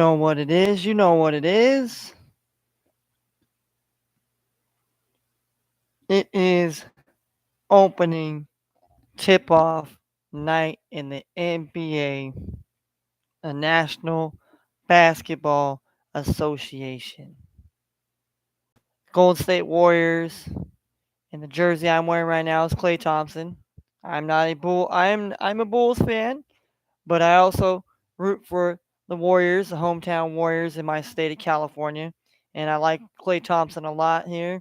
know what it is. You know what it is. It is opening tip off night in the NBA, the National Basketball Association. Golden State Warriors, and the jersey I'm wearing right now is Klay Thompson. I'm not a Bull. I'm a Bulls fan, but I also root for the Warriors, the hometown Warriors in my state of California, and I like Klay Thompson a lot here.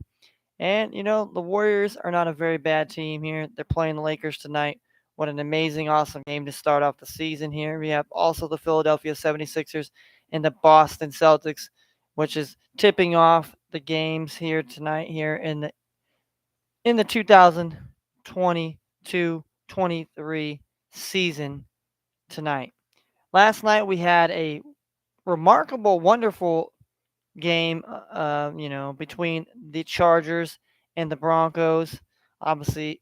And the Warriors are not a very bad team here. They're playing the Lakers tonight. What an amazing, awesome game to start off the season here. We have also the Philadelphia 76ers and the Boston Celtics, which is tipping off the games here tonight here in the 2022-23 season tonight. Last night we had a remarkable, wonderful game, between the Chargers and the Broncos. Obviously,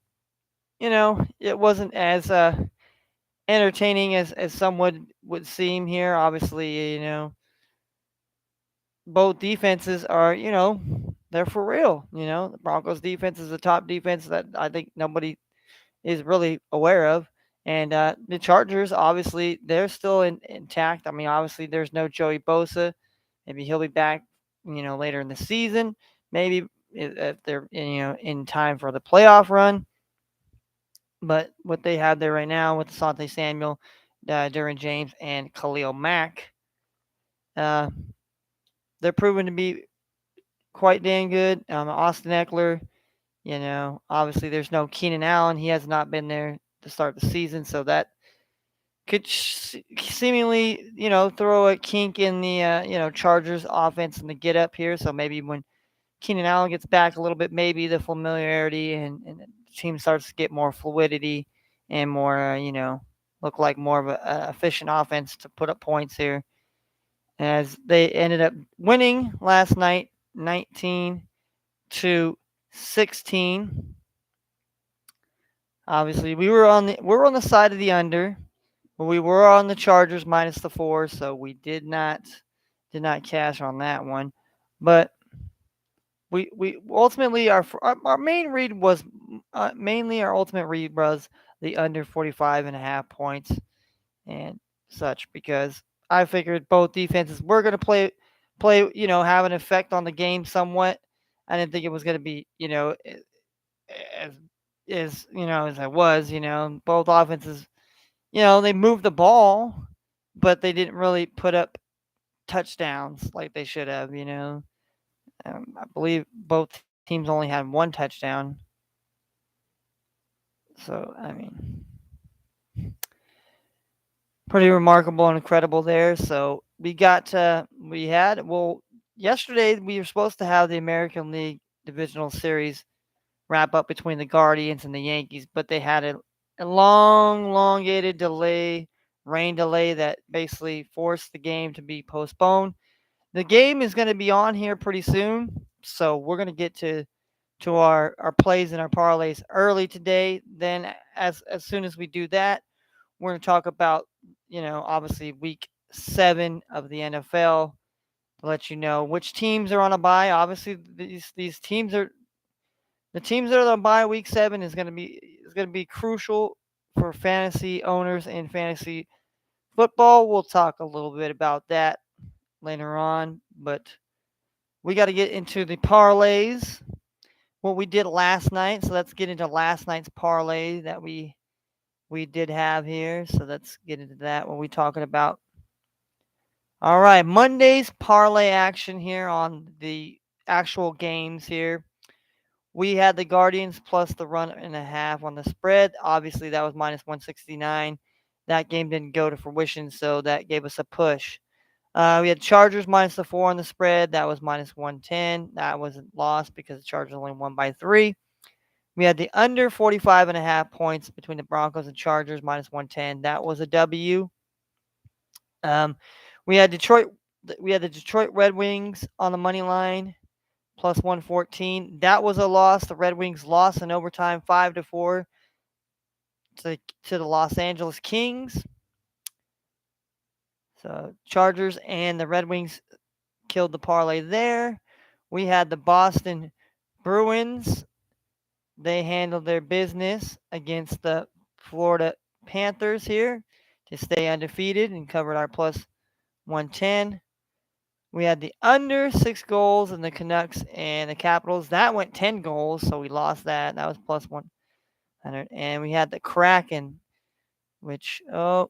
it wasn't as entertaining as some would seem here. Obviously, both defenses are, they're for real. The Broncos defense is the top defense that I think nobody is really aware of. And the Chargers, obviously, they're still intact. I mean, obviously, there's no Joey Bosa. Maybe he'll be back, later in the season. Maybe if they're, in time for the playoff run. But what they have there right now with Asante Samuel, Derwin James, and Khalil Mack, uh, they're proven to be quite dang good. Austin Eckler, obviously there's no Keenan Allen. He has not been there to start the season, so that could seemingly, throw a kink in the, Chargers offense and the get up here. So maybe when Keenan Allen gets back a little bit, maybe the familiarity and the team starts to get more fluidity and more, look like more of a efficient offense to put up points here. As they ended up winning last night, 19-16. Obviously, we were on the side of the under, but we were on the Chargers minus the 4, so we did not cash on that one. But we ultimately our main read was mainly our ultimate read was the under 45.5 points and such, because I figured both defenses were going to play have an effect on the game somewhat. I didn't think it was going to be as as it was. Both offenses, they moved the ball, but they didn't really put up touchdowns like they should have. I believe both teams only had one touchdown. So, I mean, pretty remarkable and incredible there. So yesterday we were supposed to have the American League Divisional Series wrap up between the Guardians and the Yankees, but they had a long, elongated rain delay that basically forced the game to be postponed. The game is going to be on here pretty soon, so we're going to get to our plays and our parlays early today. Then as soon as we do that, we're going to talk about, obviously week 7 of the NFL to let you know which teams are on a bye. Obviously these teams are the teams that are on bye week 7 is going to be crucial for fantasy owners and fantasy football. We'll talk a little bit about that later on, but we got to get into the parlays, what we did last night. So let's get into last night's parlay that we did have here. So let's get into that. What we talking about? All right, Monday's parlay action here on the actual games here. We had the Guardians plus the 1.5 on the spread. Obviously, that was minus 169. That game didn't go to fruition, so that gave us a push. We had Chargers minus the 4 on the spread. That was minus 110. That wasn't lost because the Chargers only won by 3. We had the under 45.5 points between the Broncos and Chargers minus 110. That was a W. Um, we had Detroit. We had the Detroit Red Wings on the money line plus 114. That was a loss. The Red Wings lost in overtime 5-4 to the Los Angeles Kings. So Chargers and the Red Wings killed the parlay there. We had the Boston Bruins. They handled their business against the Florida Panthers here to stay undefeated and covered our plus 110. We had the under 6 goals in the Canucks and the Capitals. That went 10 goals, so we lost that. That was plus 100. And we had the Kraken, which, oh,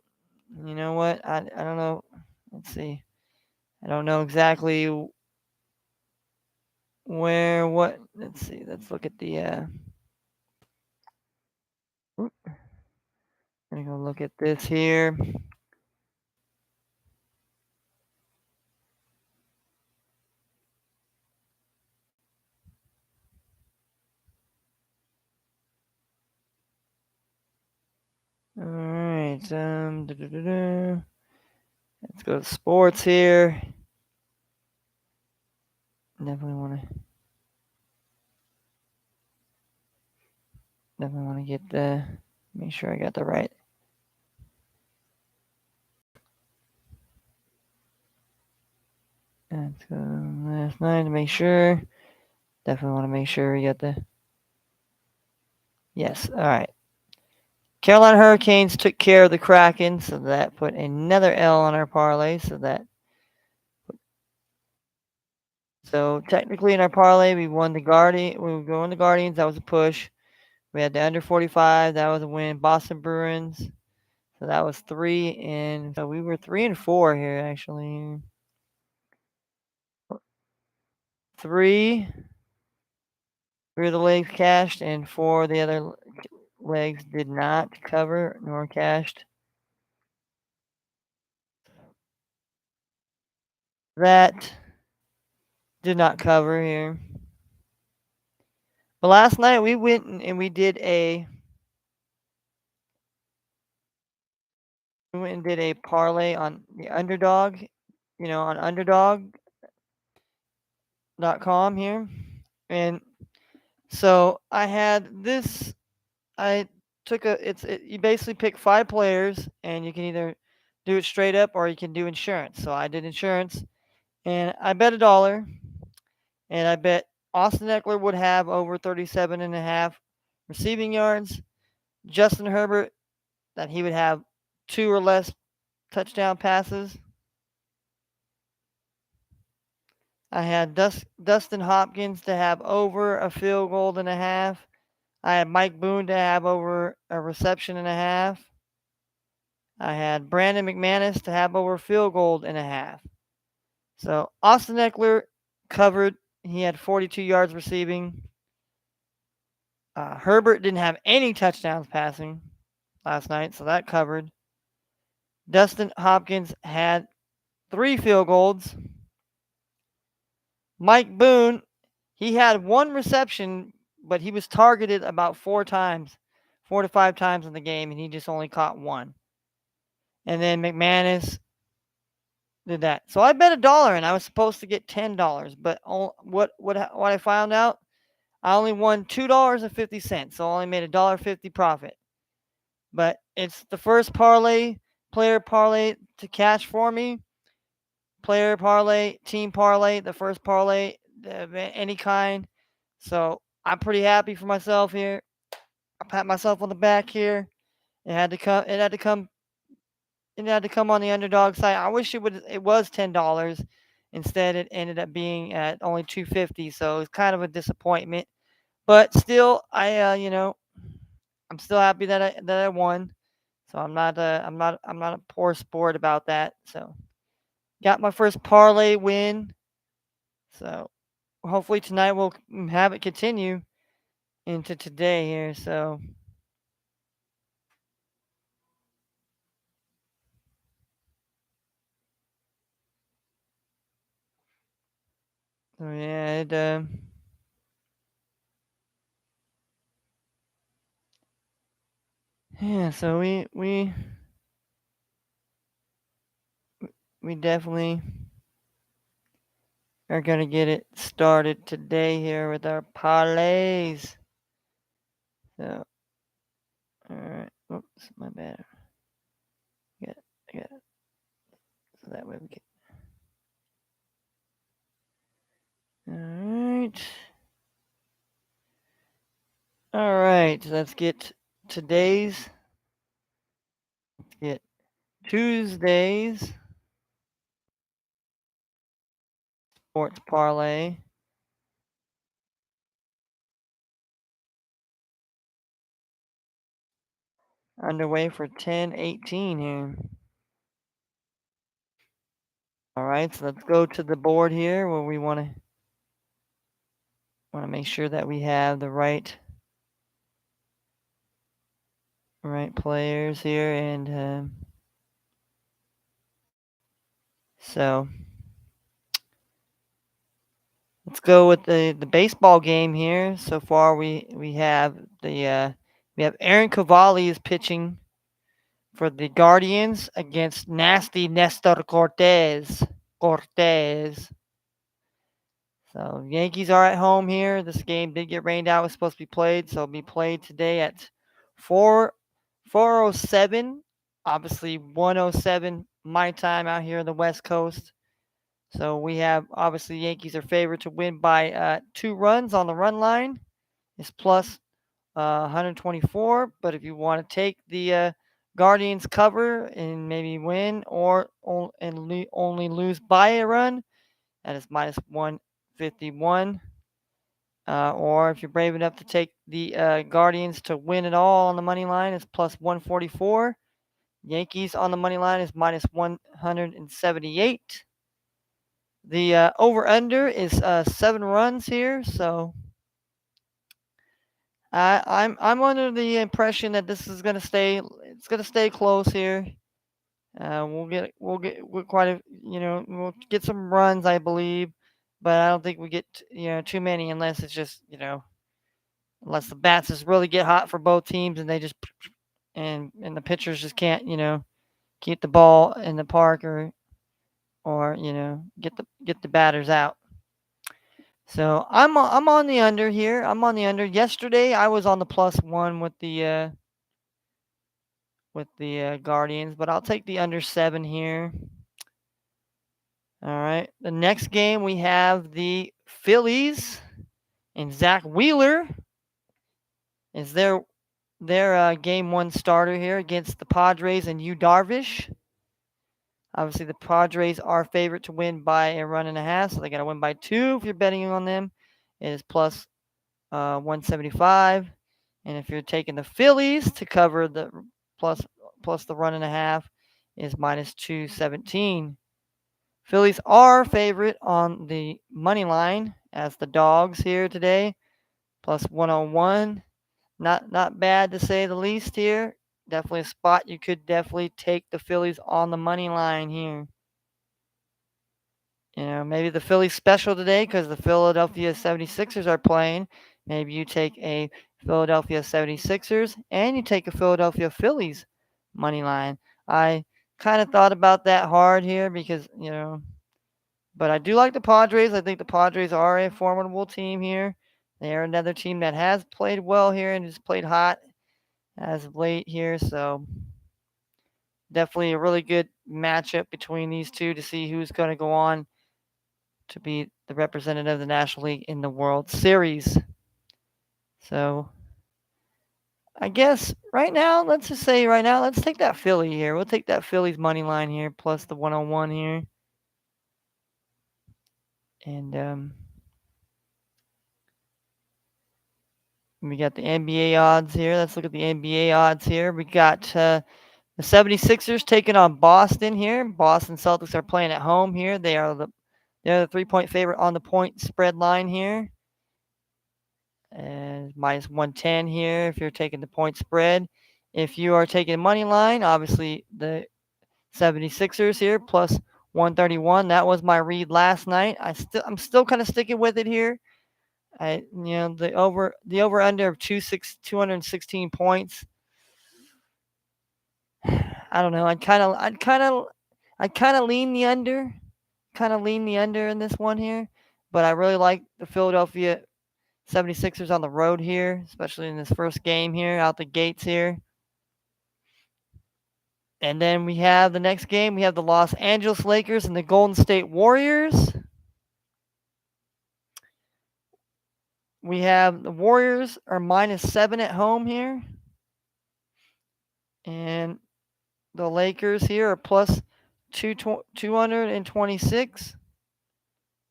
you know what? I don't know. Let's see. I don't know exactly what. Let's see. Let's look at the. I'm gonna go look at this here. All right. Let's go to sports here. Definitely want to get the. Make sure I got the right. Let's go last night to make sure. Definitely want to make sure we got the. Yes. All right. Carolina Hurricanes took care of the Kraken, so that put another L on our parlay. So technically in our parlay, we won the Guardian. We were going the Guardians. That was a push. We had the under 45. That was a win. Boston Bruins. So that was 3, and so we were 3-4 here actually. 3 of the legs cashed, and 4 of the other legs did not cover nor cashed. That did not cover here. But last night we went and we did a parlay on the underdog, on underdog.com here. And so I had this. I took you basically pick 5 players and you can either do it straight up or you can do insurance. So I did insurance and I bet $1 and I bet Austin Eckler would have over 37.5 receiving yards. Justin Herbert, that he would have 2 or less touchdown passes. I had Dustin Hopkins to have over a field goal and a half. I had Mike Boone to have over a reception and a half. I had Brandon McManus to have over a field goal and a half. So Austin Eckler covered. He had 42 yards receiving. Herbert didn't have any touchdowns passing last night, so that covered. Dustin Hopkins had 3 field goals. Mike Boone, he had 1 reception, but he was targeted about 4 to 5 times in the game, and he just only caught 1. And then McManus did that. So I bet $1, and I was supposed to get $10. But what I found out, I only won $2.50, so I only made $1.50 profit. But it's the first player parlay to cash for me. Player parlay, team parlay, the first parlay of any kind. So I'm pretty happy for myself here. I pat myself on the back here. It had to come. It had to come. It had to come on the underdog side. I wish it was $10. Instead, it ended up being at only $2.50. So it's kind of a disappointment. But still, I'm still happy that I won. So I'm not a poor sport about that. So got my first parlay win. So hopefully tonight we'll have it continue into today here. So yeah, so we definitely are gonna get it started today here with our parlays. So all right, oops, my bad. I got So that way we get. All right. All right. Let's get today's. Let's get Tuesday's sports parlay. Underway for 10-18 here. All right, so let's go to the board here where we want to make sure that we have the right players here, and so let's go with the baseball game here. So far, we have Aaron Cavalli is pitching for the Guardians against nasty Nestor Cortez. So Yankees are at home here. This game did get rained out. It was supposed to be played, so it'll be played today at 4:07. Obviously 1:07 my time out here on the West Coast. So we have obviously Yankees are favored to win by 2 runs on the run line. It's plus 124. But if you want to take the Guardians cover and maybe win or only lose by a run, that is minus 151. Or if you're brave enough to take the Guardians to win it all on the money line, it's plus 144. Yankees on the money line is minus 178. The over/under is 7 runs here, so I'm under the impression that this is gonna stay. It's gonna stay close here. We'll quite a we'll get some runs, I believe, but I don't think we get too many unless it's just unless the bats just really get hot for both teams and they just and the pitchers just can't keep the ball in the park or get the batters out. So I'm on the under here. I'm on the under. Yesterday I was on the +1 with the Guardians, but I'll take the under 7 here. All right. The next game we have the Phillies and Zach Wheeler is their game 1 starter here against the Padres and Yu Darvish. Obviously, the Padres are favorite to win by a run and a half, so they got to win by 2 if you're betting on them. It is plus 175. And if you're taking the Phillies to cover the plus the run and a half, is minus 217. Phillies are favorite on the money line as the dogs here today, plus 101. Not bad to say the least here. Definitely a spot you could definitely take the Phillies on the money line here. Maybe the Phillies special today because the Philadelphia 76ers are playing. Maybe you take a Philadelphia 76ers and you take a Philadelphia Phillies money line. I kind of thought about that hard here because, but I do like the Padres. I think the Padres are a formidable team here. They are another team that has played well here and has played hot as of late here. So definitely a really good matchup between these two to see who's going to go on to be the representative of the National League in the World Series. So I guess let's take that Philly here. We'll take that Phillies money line here plus the 101 here. And we got the NBA odds here. Let's look at the NBA odds here. We got the 76ers taking on Boston here. Boston Celtics are playing at home here. They're the 3-point favorite on the point spread line here. And minus 110 here if you're taking the point spread. If you are taking money line, obviously the 76ers here plus 131. That was my read last night. I'm still kind of sticking with it here. The over under of 216 points. I don't know. I'd kind of lean the under. Kind of lean the under in this one here, but I really like the Philadelphia 76ers on the road here, especially in this first game here, out the gates here. And then we have the next game. We have the Los Angeles Lakers and the Golden State Warriors. We have the Warriors are -7 at home here. And the Lakers here are plus 226.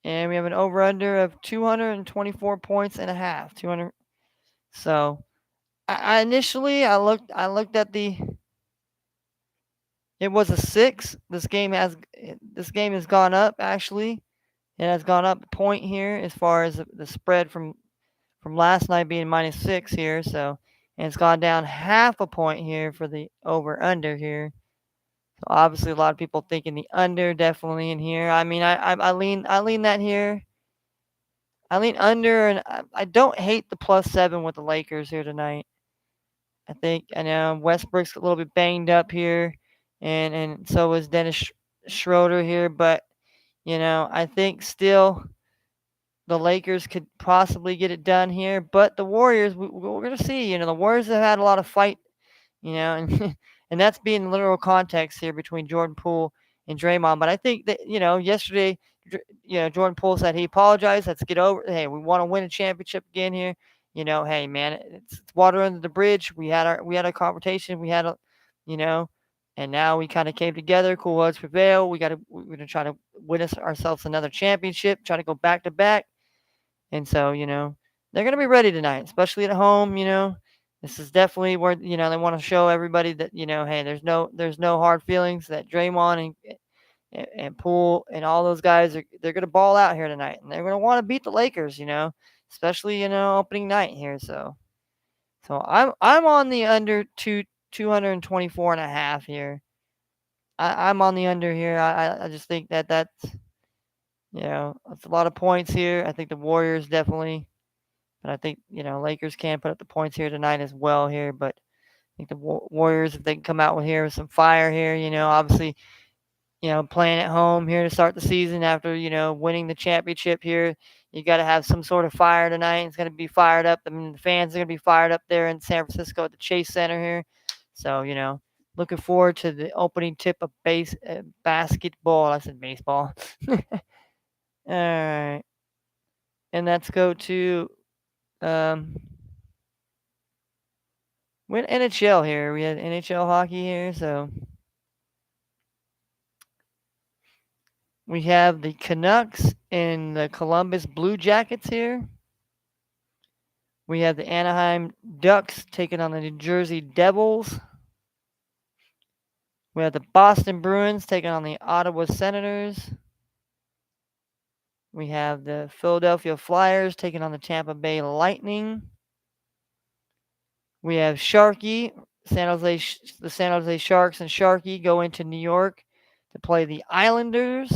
And we have an over-under of 224 points and a half. 200. So I initially I looked at the it was a 6. This game has gone up actually. It has gone up a point here as far as the spread from last night being -6 here. So and it's gone down half a point here for the over under here. So obviously a lot of people thinking the under definitely in here. I mean I lean that here. I lean under and I don't hate the +7 with the Lakers here tonight. I know Westbrook's a little bit banged up here, and so is Dennis Schroeder here, but I think still the Lakers could possibly get it done here, but the Warriors, we're gonna see. The Warriors have had a lot of fight, and and that's being literal context here between Jordan Poole and Draymond. But I think that yesterday, Jordan Poole said he apologized. Let's get over. Hey, we want to win a championship again here. Hey man, it's water under the bridge. We had a conversation. You know, and now we kind of came together. Cool heads prevail. We're gonna try to win ourselves another championship. Try to go back to back. And so, they're going to be ready tonight, especially at home. This is definitely where, they want to show everybody that, hey, there's no hard feelings, that Draymond and Poole and all those guys they're going to ball out here tonight, and they're going to want to beat the Lakers, especially, opening night here. So I'm on the under 224 and a half here. I'm on the under here. I just think that's a lot of points here. I think the Warriors definitely. But I think, Lakers can put up the points here tonight as well here. But I think the Warriors, if they can come out with some fire here, obviously, playing at home here to start the season after, winning the championship here, you got to have some sort of fire tonight. It's going to be fired up. I mean, the fans are going to be fired up there in San Francisco at the Chase Center here. So, looking forward to the opening tip of basketball. I said baseball. All right. And let's go to we had NHL here. We had NHL hockey here. So we have the Canucks and the Columbus Blue Jackets here. We have the Anaheim Ducks taking on the New Jersey Devils. We have the Boston Bruins taking on the Ottawa Senators. We have the Philadelphia Flyers taking on the Tampa Bay Lightning. We have Sharky, the San Jose Sharks and Sharky go into New York to play the Islanders.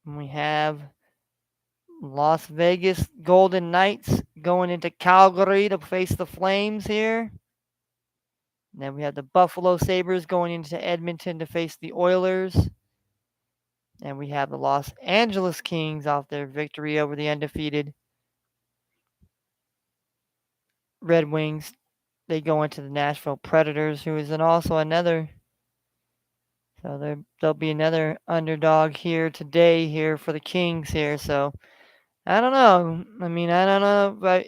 And we have Las Vegas Golden Knights going into Calgary to face the Flames here. And then we have the Buffalo Sabres going into Edmonton to face the Oilers. And we have the Los Angeles Kings off their victory over the undefeated Red Wings. They go into the Nashville Predators, who is also another. So there'll be another underdog here today here for the Kings here. So I don't know. I mean, I don't know, but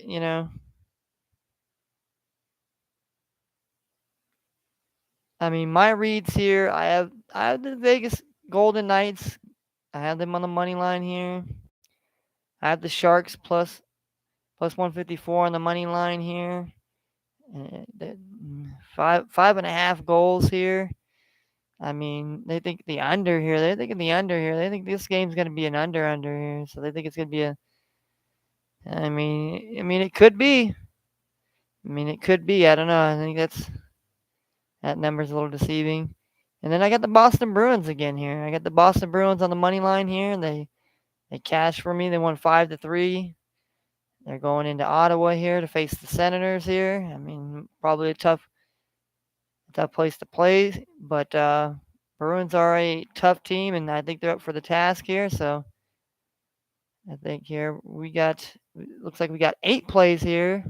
I mean, my reads here. I have the Vegas Golden Knights. I have them on the money line here. I have the Sharks plus 154 on the money line here. Five and a half goals here. I mean, they think the under here. They're thinking the under here. They think this game's going to be an under here. So they think it's going to be a. I mean, it could be. I mean, it could be. I don't know. I think that number's a little deceiving. And then I got the Boston Bruins again here. I got the Boston Bruins on the money line here, and they cashed for me. They won 5-3. They're going into Ottawa here to face the Senators here. I mean, probably a tough place to play, but Bruins are a tough team, and I think they're up for the task here. So I think here looks like we got 8 plays here.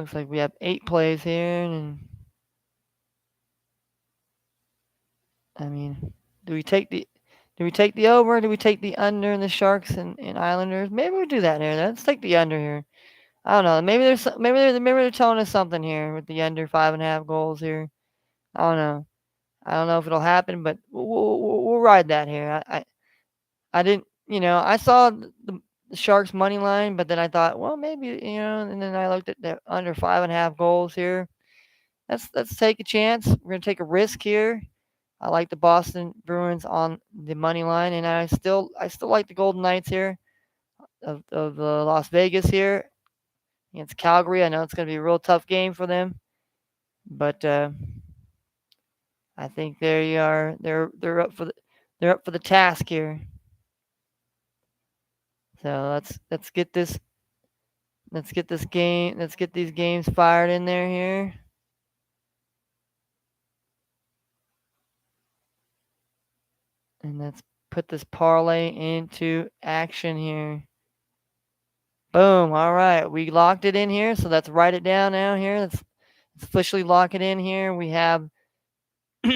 looks like we have 8 plays here, and I mean, do we take the do we take the over? Or do we take the under in the Sharks and Islanders? Maybe we do that here. Let's take the under here. I don't know. Maybe they're telling us something here with the under 5.5 goals here. I don't know. I don't know if it'll happen, but we'll ride that here. I didn't, I saw the Sharks money line, but then I thought, well, maybe, and then I looked at the under 5.5 goals here. Let's take a chance. We're gonna take a risk here. I like the Boston Bruins on the money line, and I still like the Golden Knights here of Las Vegas here against Calgary. I know it's gonna be a real tough game for them, but I think they are they're up for the task here. So let's get these games fired in there here. And let's put this parlay into action here. Boom. All right. We locked it in here. So let's write it down now here. Let's officially lock it in here. We have all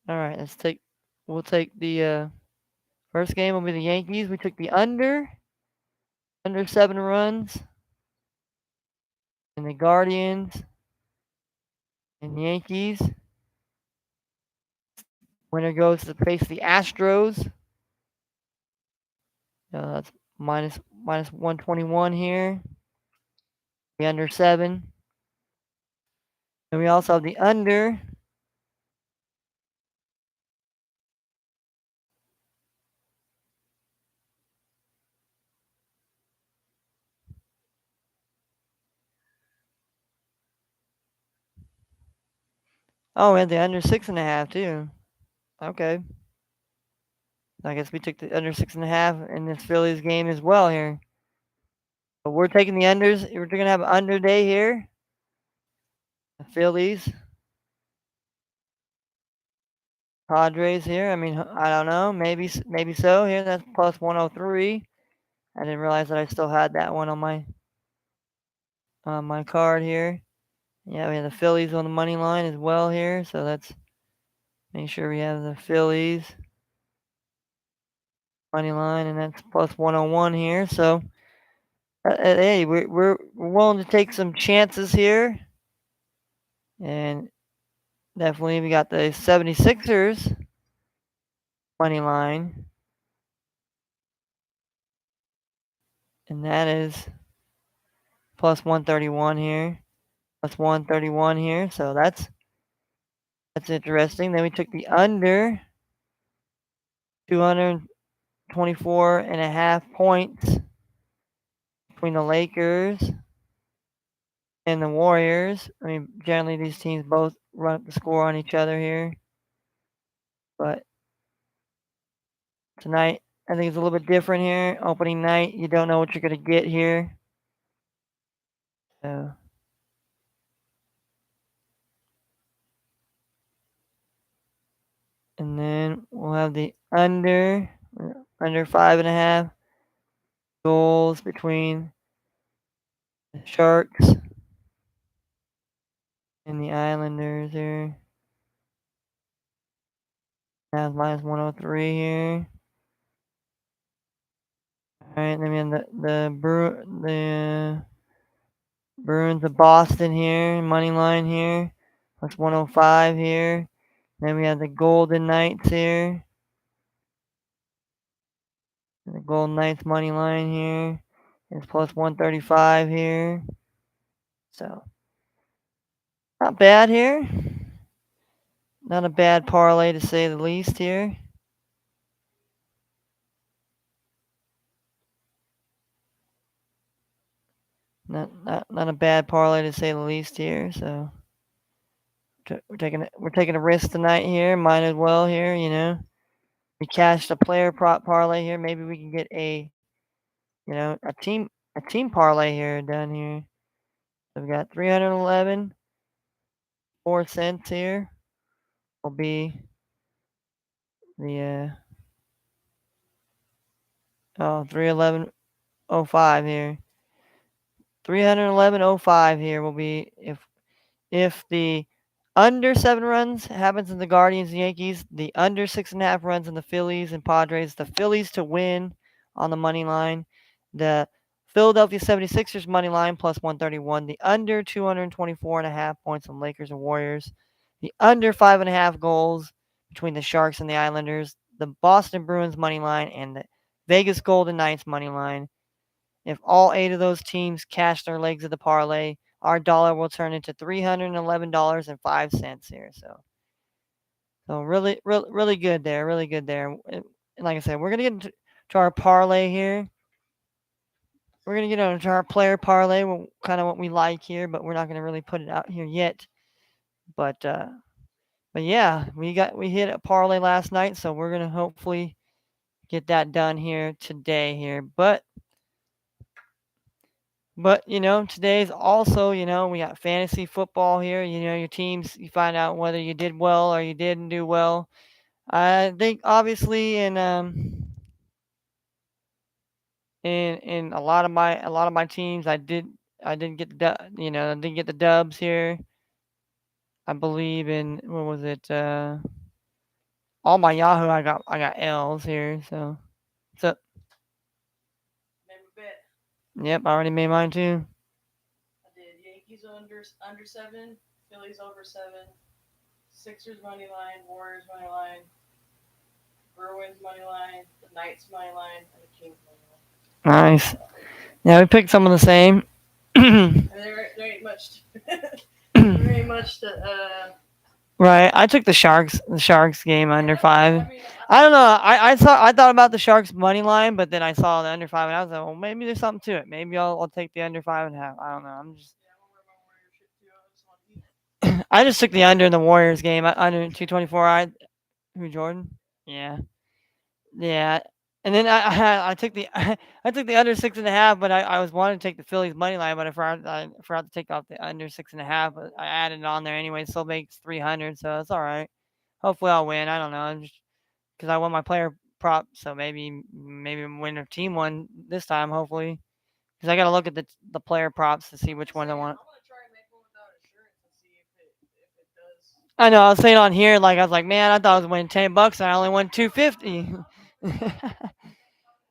right, we'll take the first game will be the Yankees. We took the under 7 runs, and the Guardians and Yankees. Winner goes to face the Astros. That's minus 121 here. The under 7. And we also have the under. Oh, we had the under 6.5 too. Okay. I guess we took the under 6.5 in this Phillies game as well here. But we're taking the unders. We're gonna have an under day here. The Phillies, Padres here. I mean, I don't know. Maybe so here. That's plus 103. I didn't realize that I still had that one on my card here. Yeah, we have the Phillies on the money line as well here. So let's make sure we have the Phillies money line, and that's plus 101 here. So hey, we're willing to take some chances here, and definitely we got the 76ers money line, and that is plus 131 here, plus 131 here. So that's interesting. Then we took the under 224 and a half points between the Lakers and the Warriors. I mean, generally these teams both run up the score on each other here, but tonight I think it's a little bit different here. Opening night, you don't know what you're gonna get here. So and then we'll have the under 5.5 goals between the Sharks and the Islanders here. That's minus 103 here. All right, then we have the Bruins of Boston here, money line here, plus 105 here. Then we have the Golden Knights here. The Golden Knights money line here is plus 135 here. So not bad here. Not a bad parlay to say the least here. Not a bad parlay to say the least here. So we're taking a risk tonight here. Might as well here. We cashed a player prop parlay here. Maybe we can get a team parlay here done here. So we got 311 4 cents here. Will be the 311.05 here. 311.05 here will be if the under 7 runs happens in the Guardians and Yankees, the under 6.5 runs in the Phillies and Padres, the Phillies to win on the money line, the Philadelphia 76ers money line plus 131, the under 224.5 points on Lakers and Warriors, the under 5.5 goals between the Sharks and the Islanders, the Boston Bruins money line, and the Vegas Golden Knights money line. If all 8 of those teams cash their legs of the parlay, our dollar will turn into $311.05 here. So really good there. Really good there. And like I said, we're gonna get into our parlay here. We're gonna get into our player parlay, kind of what we like here, but we're not gonna really put it out here yet. But yeah, we hit a parlay last night, so we're gonna hopefully get that done here today here. But today's also, we got fantasy football here. Your teams, you find out whether you did well or you didn't do well. I think obviously in a lot of my teams, I didn't get I didn't get the dubs here. I believe in what was it? All my Yahoo, I got L's here. So yep, I already made mine too. I did Yankees under 7, Phillies over 7, Sixers money line, Warriors money line, Bruins money line, the Knights money line, and the Kings money line. Nice. Yeah, we picked some of the same. And there ain't much. There ain't much to. Right, I took the Sharks game under 5. I mean, I don't know. I thought about the Sharks money line, but then I saw the under 5, and I was like, well, maybe there's something to it. Maybe I'll take the under 5.5. I don't know. I just took the under in the Warriors game under 224. Who Jordan? Yeah, yeah. And then I took the I took the under 6.5, but I was wanting to take the Phillies money line, but I forgot to take off the under 6.5. But I added it on there anyway, still makes 300, so it's all right. Hopefully I'll win. I don't know, just because I won my player prop, so maybe win a team one this time. Hopefully, because I got to look at the player props to see which ones I want. I'm gonna try and make one without insurance and see if it does. I know. I was saying on here, like I was like, man, I thought I was winning $10, and I only won 250.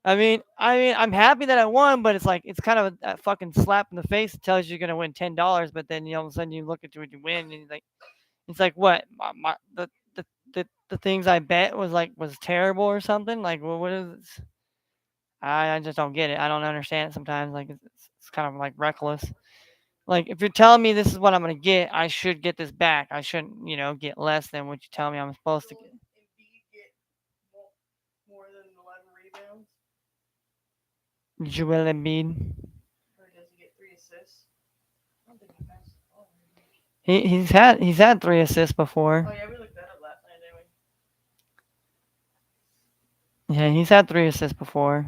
I'm happy that I won, but it's like it's kind of a fucking slap in the face. It tells you you're gonna win $10, but then all of a sudden you look at what you win, and it's like what the things I bet was terrible or something. Like what is? I just don't get it. I don't understand it sometimes. Like it's kind of like reckless. Like if you're telling me this is what I'm gonna get, I should get this back. I shouldn't get less than what you tell me I'm supposed to Will get. Embiid get more than 11 rebounds, Joel Embiid. or does he get 3 assists? I don't think he passed the ball. He's had 3 assists before. Oh yeah, we looked that up last night, didn't Yeah, he's had 3 assists before.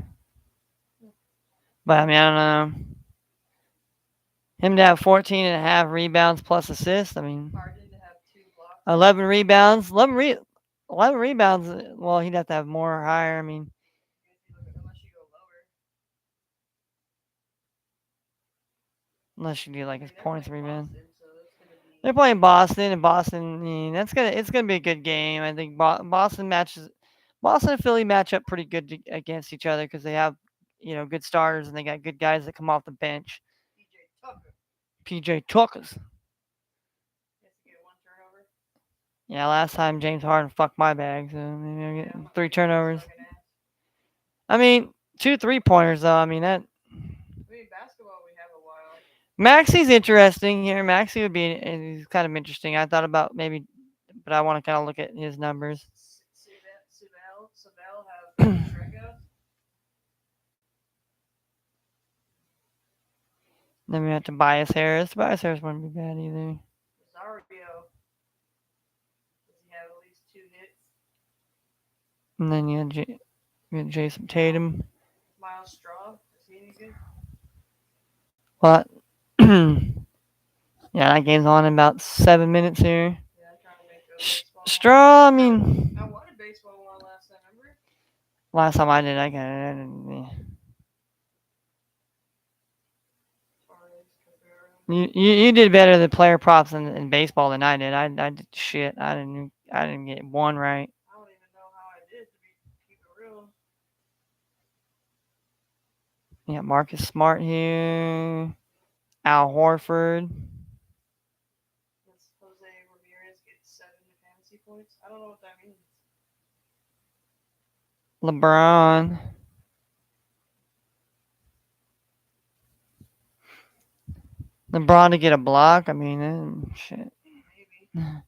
But I mean, I don't know. Him to have 14 and a half rebounds plus assists. I mean, we? Harden to have 2 blocks. 11 rebounds. 11 rebounds. Well, he'd have to have more or higher. I mean, Unless you go lower. unless you do like his They're points playing rebound. Boston, so that's gonna be. They're playing Boston, and Boston. It's gonna be a good game. I think Boston and Philly match up pretty good against each other because they have good starters and they got good guys that come off the bench. PJ Tucker. PJ Tuckers. He has to get 1 turnover. Yeah, last time James Harden fucked my bag, so maybe I'll get 3 turnovers. I mean, 2 3-pointers though. I mean that. I mean, basketball we have a while. Maxie's interesting here. Maxie would be he's kind of interesting. I thought about maybe, but I want to kind of look at his numbers. Savell have strikeouts. Then we have Tobias Harris. Tobias Harris wouldn't be bad either. Rosario. Does he have at least 2 hits? And then you had Jason Tatum. Miles Straw. Is he any good? What? Yeah, that game's on in about 7 minutes here. Yeah, I'm trying to make a baseball. Straw, I mean, I won a baseball one last time, remember? last time I did, I got it. Yeah. You did better than player props in baseball than I did. I did shit. I didn't get one right. I don't even know how I did to be keep it real. Yeah, Marcus Smart here. Al Horford. Does Jose Ramirez get 7 fantasy points? I don't know what that means. LeBron. LeBron to get a block. I mean, shit. Maybe.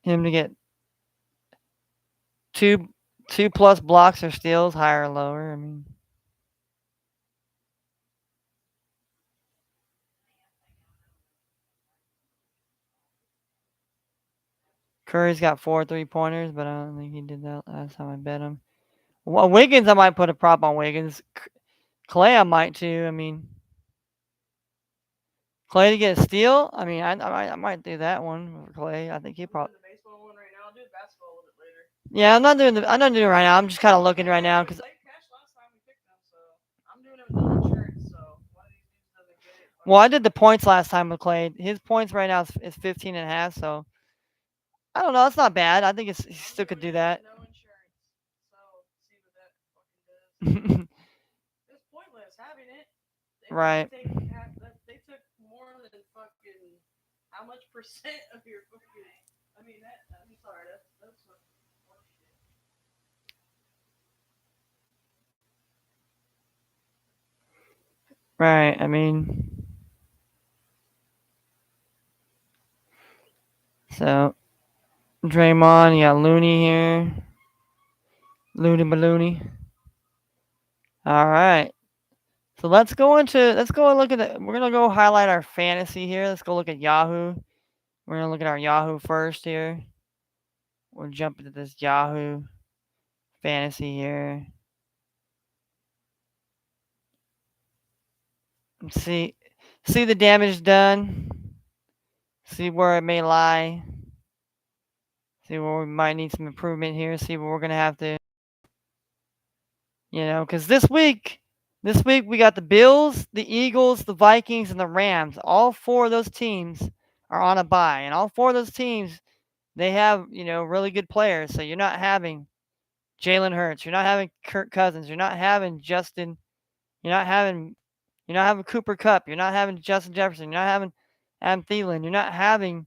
Him to get two two plus blocks or steals, higher or lower. I mean, Curry's got 4 3-pointers, but I don't think he did that last time I bet him. Well, Wiggins, I might put a prop on Wiggins. Clay, I might too. I mean, Clay to get a steal. I mean, I might do that one for Clay. I think he I'm probably. doing the baseball one right now. I'll do the basketball a little bit later. Yeah, I'm not doing it right now. I'm just kind of looking right now because. Late cash last time we picked them, so I'm doing it with no insurance. So one of these dudes doesn't get it. Well, I did the points last time with Clay. His points right now is 15 and a half. So I don't know. That's not bad. I think he still could do that. No insurance. So see what that fucking does. It's pointless having it. They Right. they took more than fucking how much percent of your fucking. I mean that. I'm sorry. That's what. Right. I mean, so Draymond, you got Looney here. Looney Balloony. All right. So let's go and look at we're gonna go highlight our fantasy here. Let's go look at Yahoo. We're gonna look at our Yahoo first here. We'll jump into this Yahoo fantasy here. And see the damage done. See where it may lie. See where we might need some improvement here. See what we're gonna have to, because this week we got the Bills, the Eagles, the Vikings, and the Rams. All four of those teams are on a bye, and all four of those teams they have really good players. So you're not having Jalen Hurts, you're not having Kirk Cousins, you're not having Justin, you're not having Cooper Kupp, you're not having Justin Jefferson, you're not having Adam Thielen, you're not having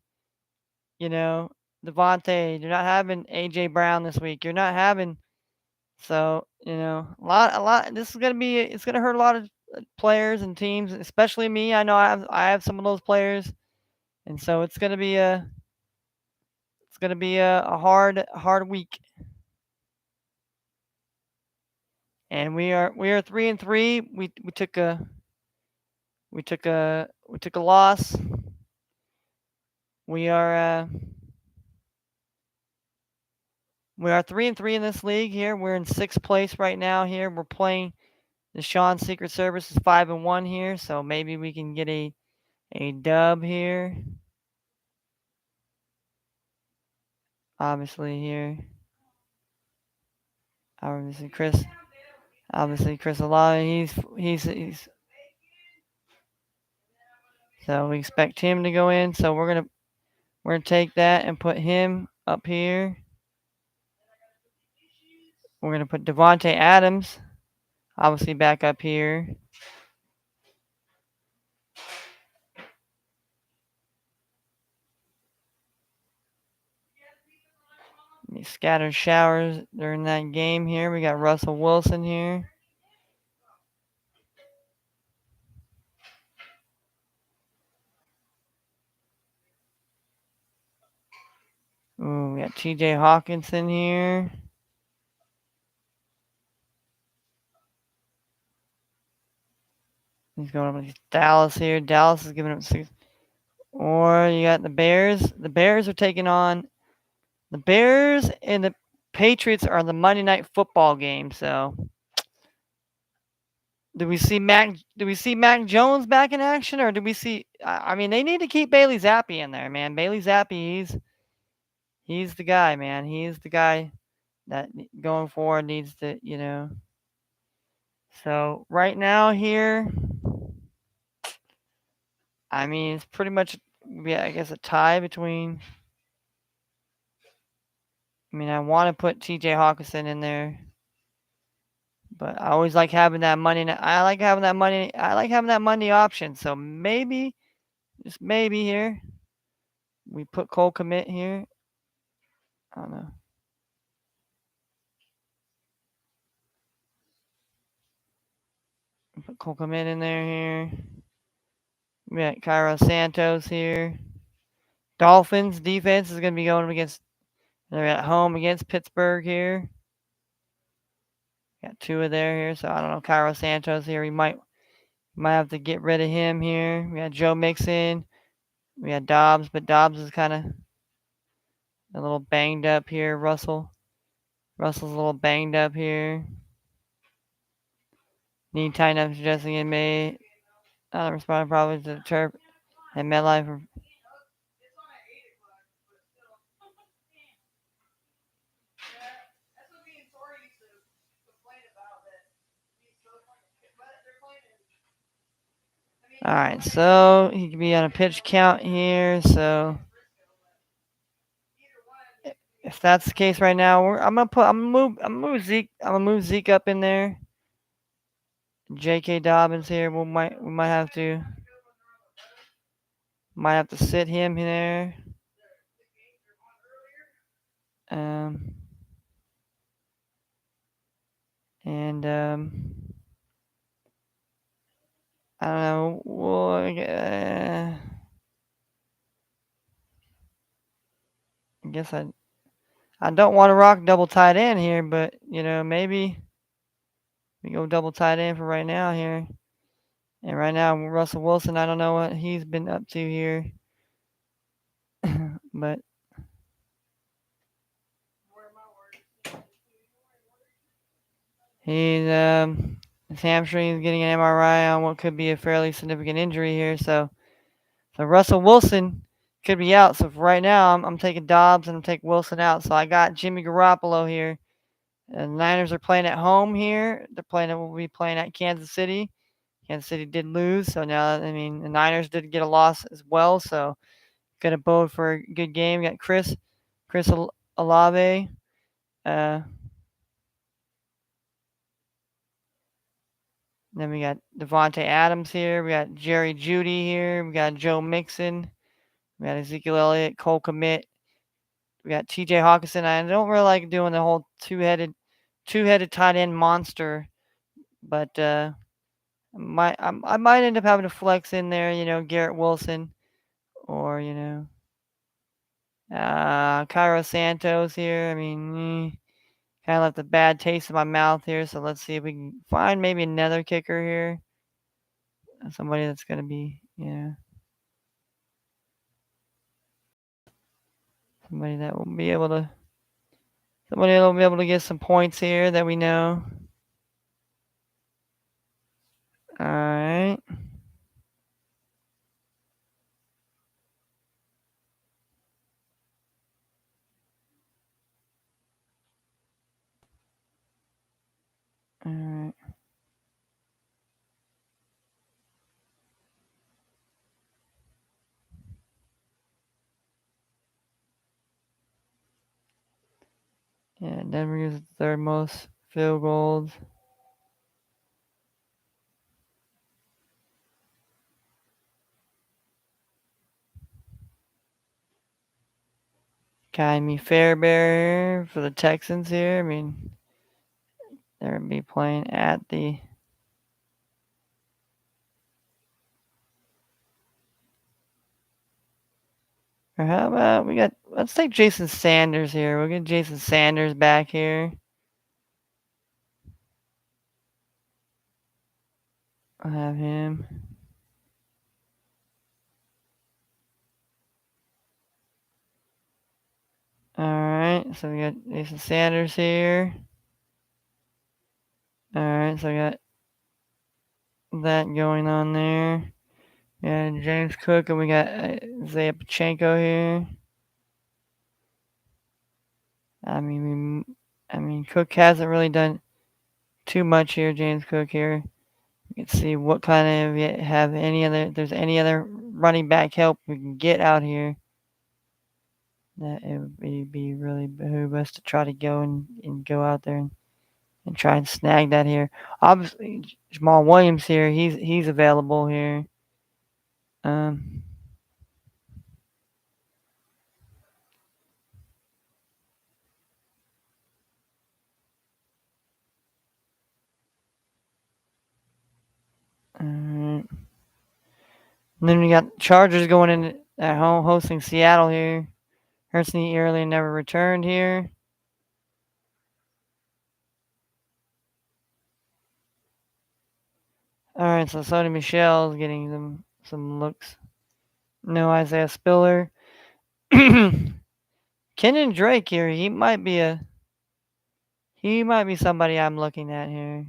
you know Devontae, you're not having AJ Brown this week, you're not having so a lot. This is it's gonna hurt a lot of players and teams, especially me. I know I have some of those players, and so it's gonna be a hard week. And we are 3-3. We took a loss. We are 3-3 in this league here. We're in 6th place right now here. We're playing the Sean Secret Service is 5-1 here, so maybe we can get a dub here. Obviously here. Obviously Chris Olave, he's so we expect him to go in. So we're gonna take that and put him up here. We're gonna put Devontae Adams, obviously back up here. Scattered showers during that game here. We got Russell Wilson here. Ooh, we got TJ Hawkinson here. He's going up against Dallas here. Dallas is giving up 6. Or you got the Bears. The Bears are taking on the Bears and the Patriots are the Monday Night Football game. So, do we see Mac Jones back in action, or do we see? I mean, they need to keep Bailey Zappi in there, man. Bailey Zappi, he's the guy, man. He's the guy that going forward needs to. So right now here, I mean, it's pretty much, yeah, I guess a tie between. I mean, I want to put T.J. Hawkinson in there, but I always like having that money. I like having that money. I like having that money option. So maybe, just maybe here, we put Cole Commit here. I don't know. Put Cole Commit in there here. We got Cairo Santos here. Dolphins defense is going to be going against. They're at home against Pittsburgh here. Got two of there here, so I don't know. Cairo Santos here. We might have to get rid of him here. We got Joe Mixon. We got Dobbs, but Dobbs is kind of a little banged up here. Russell's a little banged up here. Need tighten up suggesting it may not respond probably to the chirp and MetLife. All right, so he could be on a pitch count here. So if that's the case right now, I'm gonna move Zeke up in there. J.K. Dobbins here. We might have to sit him there. Um, and I don't know. Well, I guess I don't want to rock double tight end here, but maybe we go double tight end for right now here. And right now Russell Wilson, I don't know what he's been up to here, but he's his hamstring is getting an MRI on what could be a fairly significant injury here. So Russell Wilson could be out. So for right now, I'm taking Dobbs and I'm taking Wilson out. So I got Jimmy Garoppolo here. The Niners are playing at home here. We'll be playing at Kansas City. Kansas City did lose, so now I mean the Niners did get a loss as well. So gonna bode for a good game. We got Chris Olave. Then we got Devontae Adams here. We got Jerry Jeudy here. We got Joe Mixon. We got Ezekiel Elliott, Cole Kmet. We got T.J. Hawkinson. I don't really like doing the whole two-headed tight end monster, but I might end up having to flex in there. Garrett Wilson or Cairo Santos here. I mean, kind of left a bad taste in my mouth here. So let's see if we can find maybe another kicker here. Somebody that's going to be, somebody that will be able to, get some points here that we know. All right. All right. Yeah, Denver gives the third most field goals. Kyrie Fairbairn for the Texans here. I mean, they're going to be playing at the. Or how about let's take Jason Sanders here. We'll get Jason Sanders back here. I'll have him. All right, so we got Jason Sanders here. All right, so we got that going on there. Yeah, James Cook, and we got Isaiah Pachenko here. I mean, Cook hasn't really done too much here. James Cook here. We can see what kind of have any other. If there's any other running back help we can get out here. That it would be really behoove us to try to go and go out there and try and snag that here. Obviously, Jamal Williams here. He's available here. Um, and then we got Chargers going in at home hosting Seattle here. Hurtsy earlier never returned here. All right, so Sony Michel's getting some looks. No Isaiah Spiller. Kenyon Drake here. He might be somebody I'm looking at here.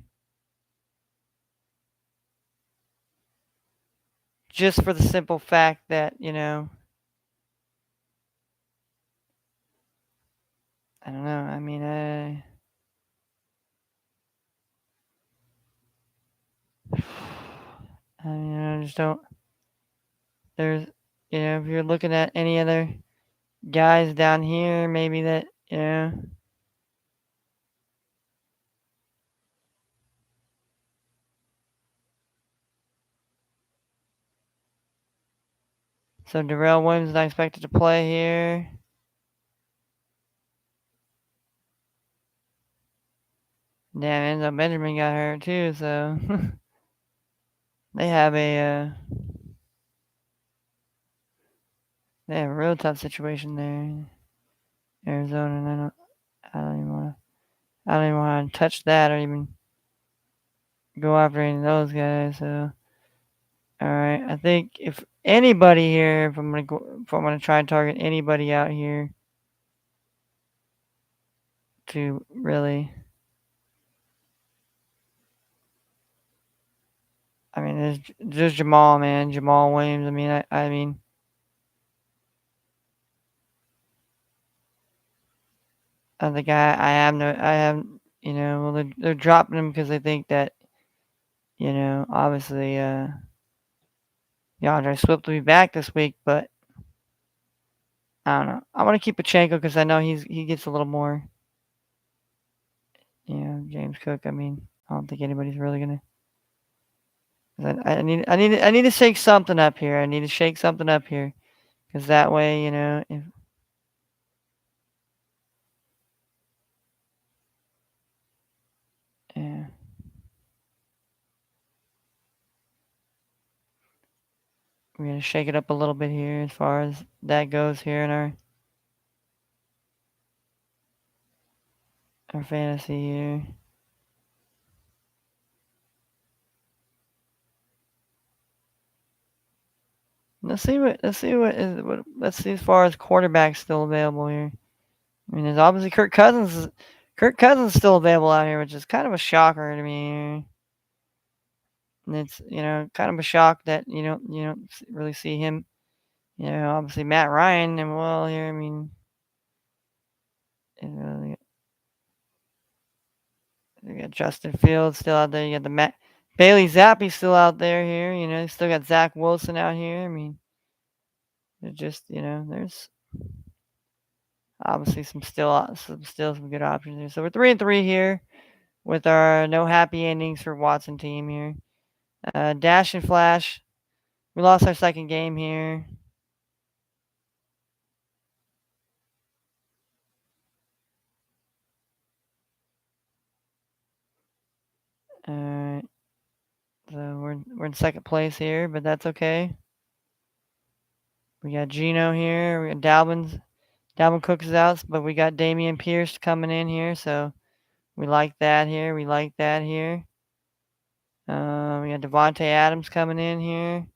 Just for the simple fact that, I don't know. I just don't. There's, if you're looking at any other guys down here, maybe that, So Darrell Williams is not expected to play here. Damn, Enzo Benjamin got hurt too, so they have a real tough situation there. Arizona, and I don't even want to touch that or even go after any of those guys. So, all right, I think if anybody here, if I'm gonna try and target anybody out here to really, there's just Jamal, man, Jamal Williams. I mean, the guy I have, well, they're dropping him because they think that, obviously, DeAndre Swift will be back this week, but I don't know. I want to keep Pachenko because I know he gets a little more. James Cook. I don't think anybody's really gonna. I need to shake something up here. I need to shake something up here because that way, if yeah, we're gonna shake it up a little bit here as far as that goes here in our fantasy here. Let's see as far as quarterbacks still available here. There's obviously Kirk Cousins. Kirk Cousins is still available out here, which is kind of a shocker to me. And it's kind of a shock that you don't really see him. Obviously Matt Ryan and well here. You got Justin Fields still out there. You got the Bailey Zappi still out there here. You still got Zach Wilson out here. There's just there's obviously some good options here. So we're 3-3 here with our no happy endings for Watson team here. Dash and Flash. We lost our second game here. All right. So we're in second place here, but that's okay. We got Gino here. We got Dalvin Cook is out, but we got Damian Pierce coming in here, so we like that here. We like that here. We got Devontae Adams coming in here.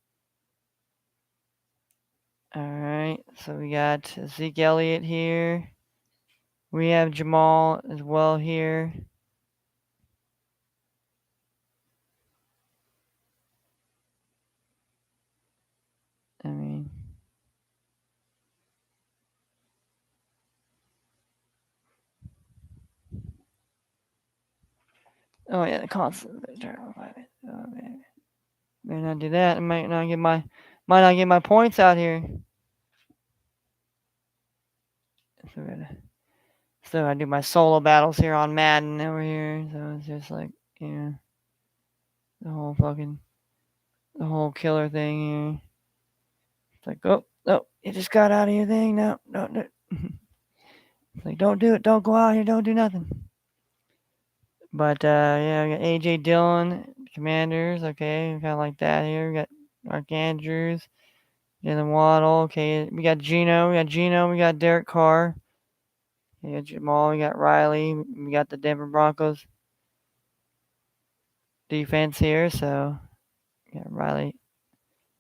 All right, so we got Zeke Elliott here. We have Jamal as well here. I mean, oh yeah, the constant. Oh, man. May not do that. I might not get my points out here. So I gotta still gotta do my solo battles here on Madden over here. So it's just like yeah, the whole fucking the whole killer thing here. It's like oh, you just got out of your thing. No, no, no. It's like don't do it. Don't go out here. Don't do nothing. But yeah, we got AJ Dillon, Commanders. Okay, kind of like that here. We got Mark Andrews, Jalen Waddle. Okay, we got Gino. We got Gino. We got Derek Carr. We got Jamal. We got Riley. We got the Denver Broncos defense here. So we got Riley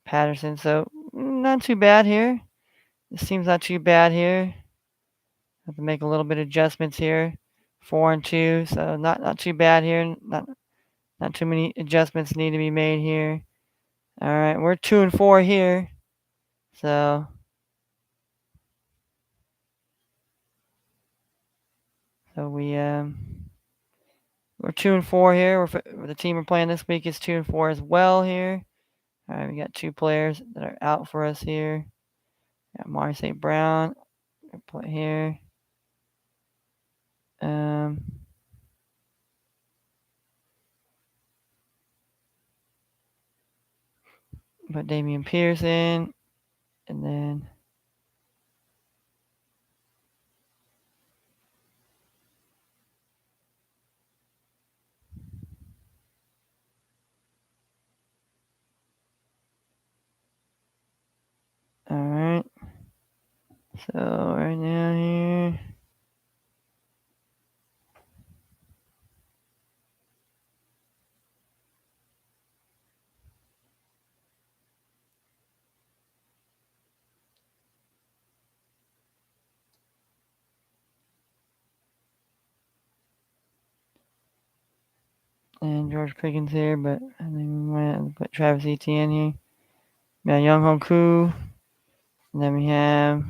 Patterson. So not too bad here. This seems not too bad here. Have to make a little bit of adjustments here. 4-2. So not too bad here. Not too many adjustments need to be made here. All right, we're 2-4 here. So we're 2-4 here. The team we're playing this week is 2-4 as well here. All right, we got two players that are out for us here. Got Marcy Brown play here. Um, put Damian Pearson, and then all right. So right now here. And George Pickens here, but I think we might have to put Travis Etienne here. We got Young Hong Koo, and then we have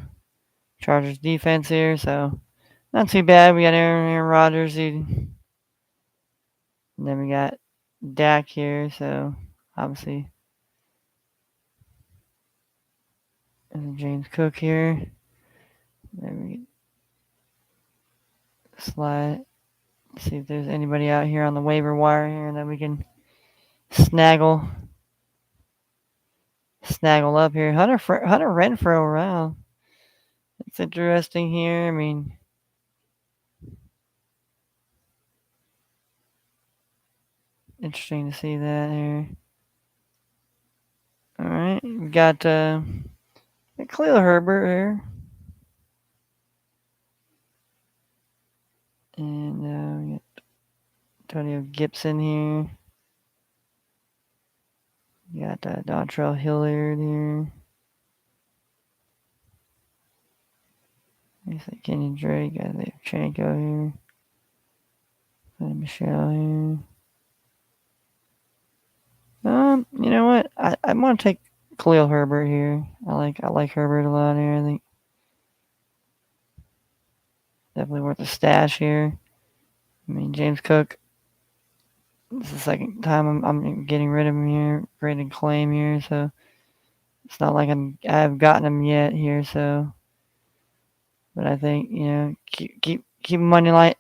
Chargers defense here, so not too bad. We got Aaron Rodgers, and then we got Dak here, so obviously and James Cook here. Then we slide. See if there's anybody out here on the waiver wire here that we can snaggle up here. Hunter Renfro around. It's interesting here. I mean, interesting to see that here. All right, we got Khalil Herbert here, and we got Antonio Gibson here. We got Dontrell Hilliard here. There's Kenny Drake. Got Chanko here. Got Michelle here. You know what? I'm gonna take Khalil Herbert here. I like Herbert a lot here. I think definitely worth a stash here. I mean James Cook. This is the second time I'm getting rid of him here, graded claim here. So it's not like I've gotten him yet here. So, but I think keep Monday night,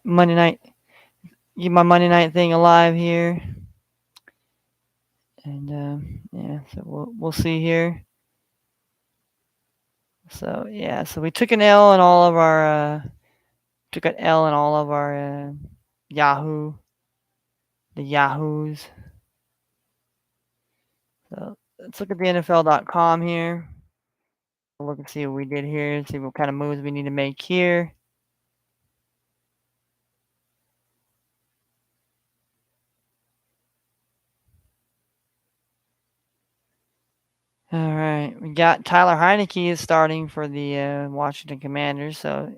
keep my Monday night thing alive here. And yeah, so we'll see here. So yeah, so we took an L in all of our Yahoo, the Yahoos. So let's look at the NFL.com here. We'll look and see what we did here, see what kind of moves we need to make here. All right, we got Tyler Heineke is starting for the Washington Commanders. So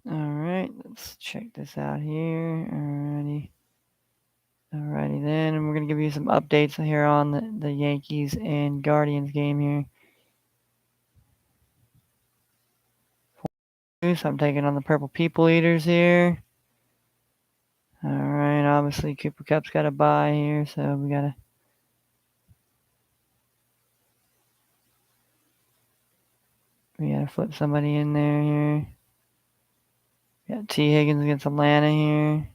all right, let's check this out here. Alrighty then, and we're gonna give you some updates here on the Yankees and Guardians game here. So I'm taking on the Purple People Eaters here. All right, obviously Cooper Cup's got a bye here, so we gotta flip somebody in there here. Got T. Higgins against Atlanta here.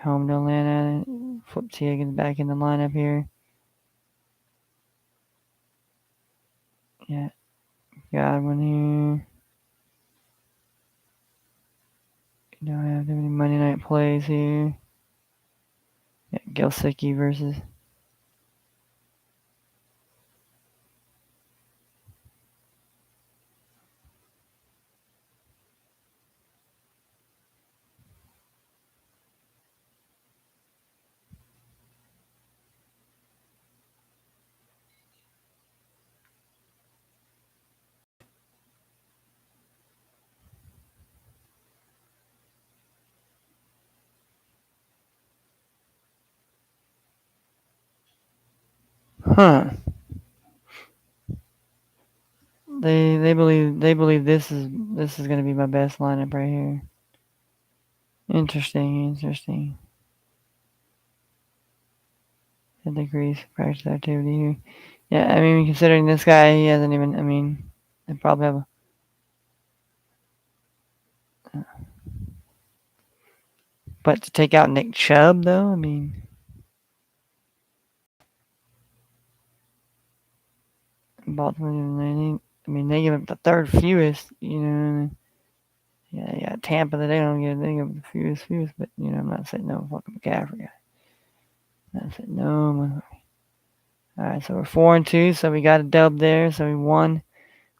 Home to Atlanta. Flip T. Higgins back in the lineup here. Yeah, Godwin here. Don't have too many Monday night plays here. Yeah, Gelsicki versus. Huh. They believe this is gonna be my best lineup right here. Interesting. It decrease practice activity here. Yeah, I mean considering this guy, he hasn't even. I mean, they probably have. But to take out Nick Chubb though, I mean, Baltimore. They give up the third fewest. Yeah, Tampa that they give the fewest. But I'm not saying no fucking McCaffrey. I'm not saying no. All right, so we're 4-2. So we got a dub there. So we won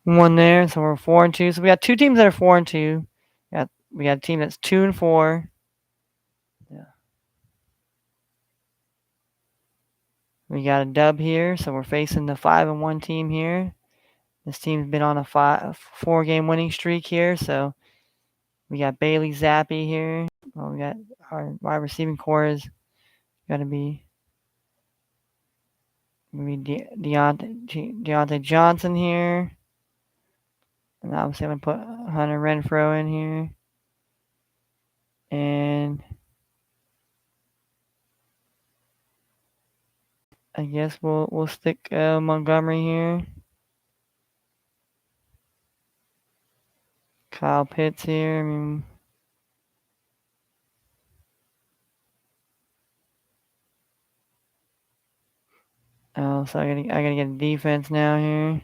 there. So we're 4-2. So we got two teams that are 4-2. We got a team that's 2-4. Yeah. We got a dub here. So we're facing the 5-1 team here. This team's been on a 4-game winning streak here. So we got Bailey Zappi here. Well, we got our wide receiving core is going to be Deontay Johnson here. And obviously I'm going to put Hunter Renfrow in here. And I guess we'll stick Montgomery here. Kyle Pitts here. I mean, so I gotta get a defense now here.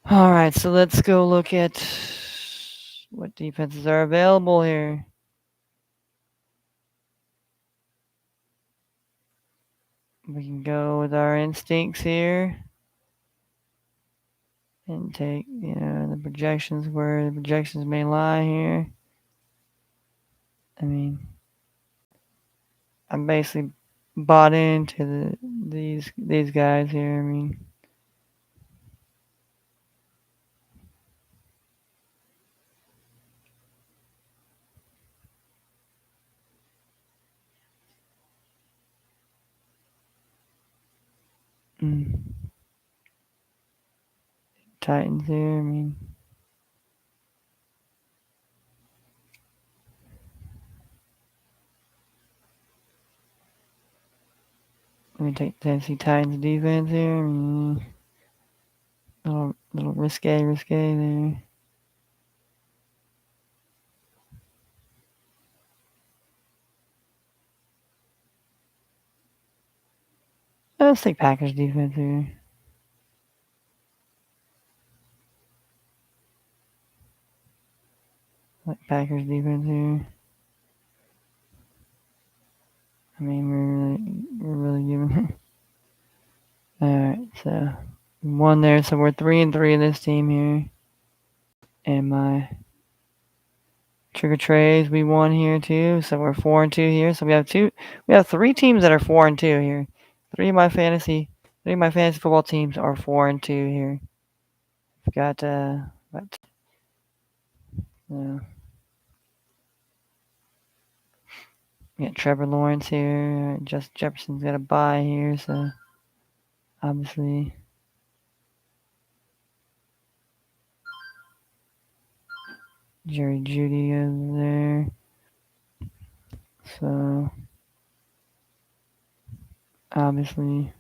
All right, so let's go look at what defenses are available here. We can go with our instincts here and take the projections where the projections may lie here. I mean, I'm basically bought into these guys here. I mean, Titans here. I mean, let me take Tennessee Titans defense here. I mean, little risque there. Let's take Packers defense here. Like Packers defense here. I mean, we're really giving. All right, so one there. So we're 3-3 in this team here. And my trigger trays, we won here too. So we're 4-2 here. So we have three teams that are 4-2 here. Three of my fantasy football teams are 4-2 here. We've got we got Trevor Lawrence here. Justin Jefferson's got a bye here, so obviously Jerry Judy over there. So obviously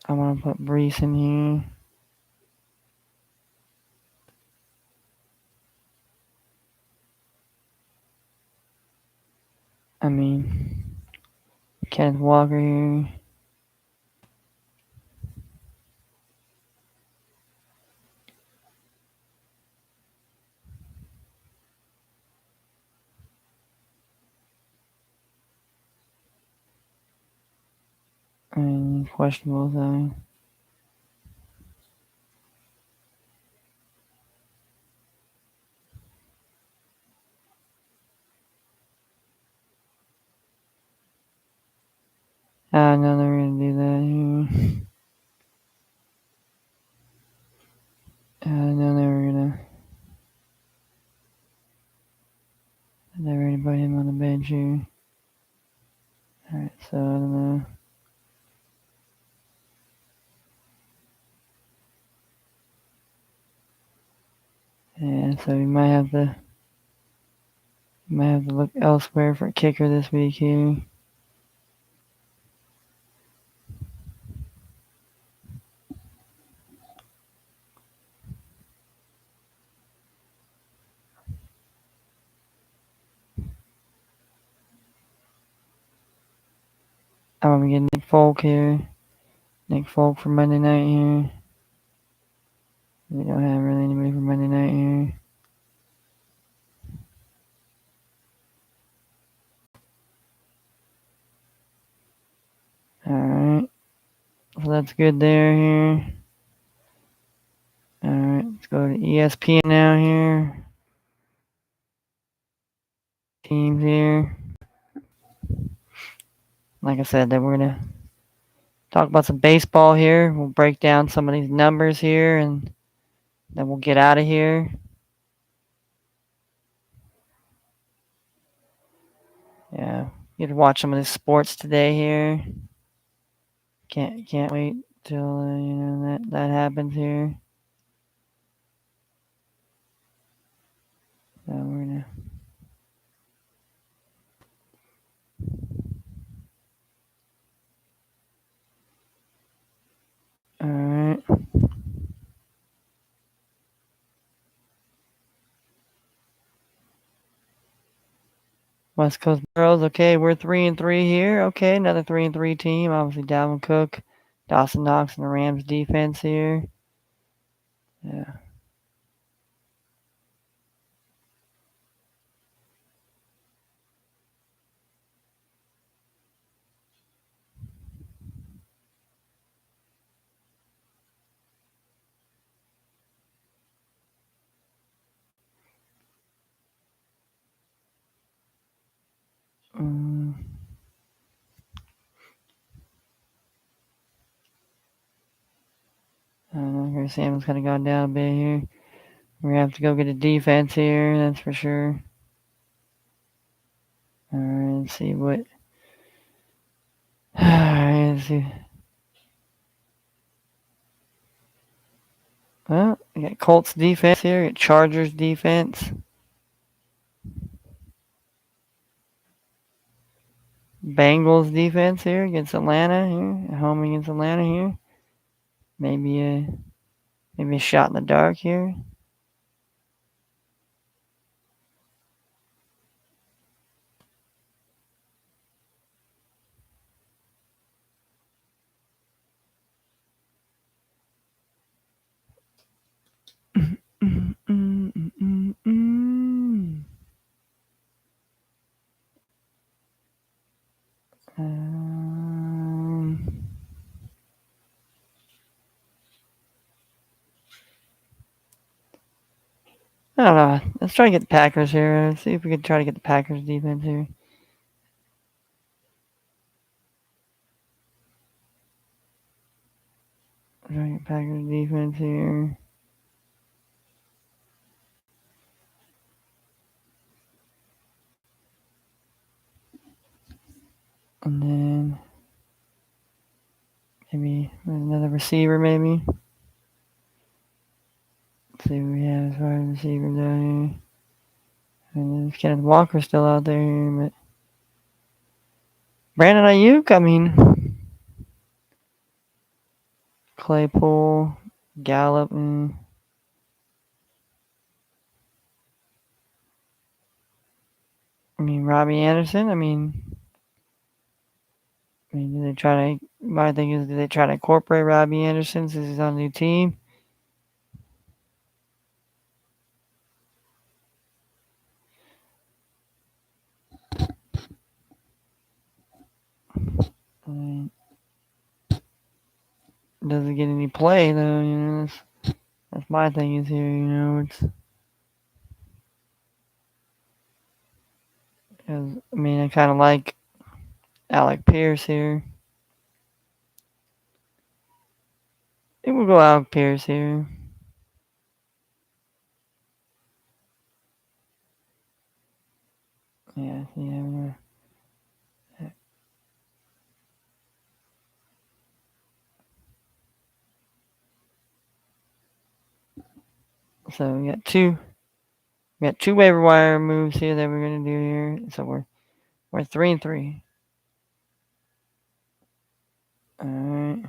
I want to put Brees in here. I mean, Kenneth Walker here. I mean, questionable though. I know they're gonna do that here. I know they were gonna. They were gonna put him on the bench here. Alright, so I don't know. Yeah, so we might have to look elsewhere for a kicker this week here. I'm gonna get Nick Folk here. Nick Folk for Monday night here. We don't have really anybody for Monday night here. Alright. So that's good there here. Alright, let's go to ESPN now here. Teams here. Like I said, then we're gonna talk about some baseball here. We'll break down some of these numbers here and then we'll get out of here. Yeah. Get to watch some of this sports today here. Can't wait till that happens here. So we're gonna. All right. West Coast Girls. Okay, we're 3-3 here. Okay, another 3-3 team. Obviously, Dalvin Cook, Dawson Knox, and the Rams defense here. Yeah. I don't know. Sam's kind of gone down a bit here. We're gonna have to go get a defense here. That's for sure. All right. Let's see what. All right. Let's see. Well, we got Colts defense here. We got Chargers defense. Bengals defense here against Atlanta here. Home against Atlanta here. Maybe a shot in the dark here. I don't know. Let's try to get the Packers here. Let's see if we can try to get the Packers defense here. Try to get Packers defense here. And then maybe another receiver, maybe. Let's see what we have as far as receivers out here. And Kenneth Walker's still out there, but Brandon Ayuk, I mean, Claypool, Gallup, I mean Robbie Anderson. Do they try to? My thing is, do they try to incorporate Robbie Anderson since he's on a new team? I mean, doesn't get any play though. That's my thing is here. It's because I kind of like Alec Pierce here. It will go Alec Pierce here. Yeah, yeah. So we got two waiver wire moves here that we're gonna do here. So we're 3-3. All right.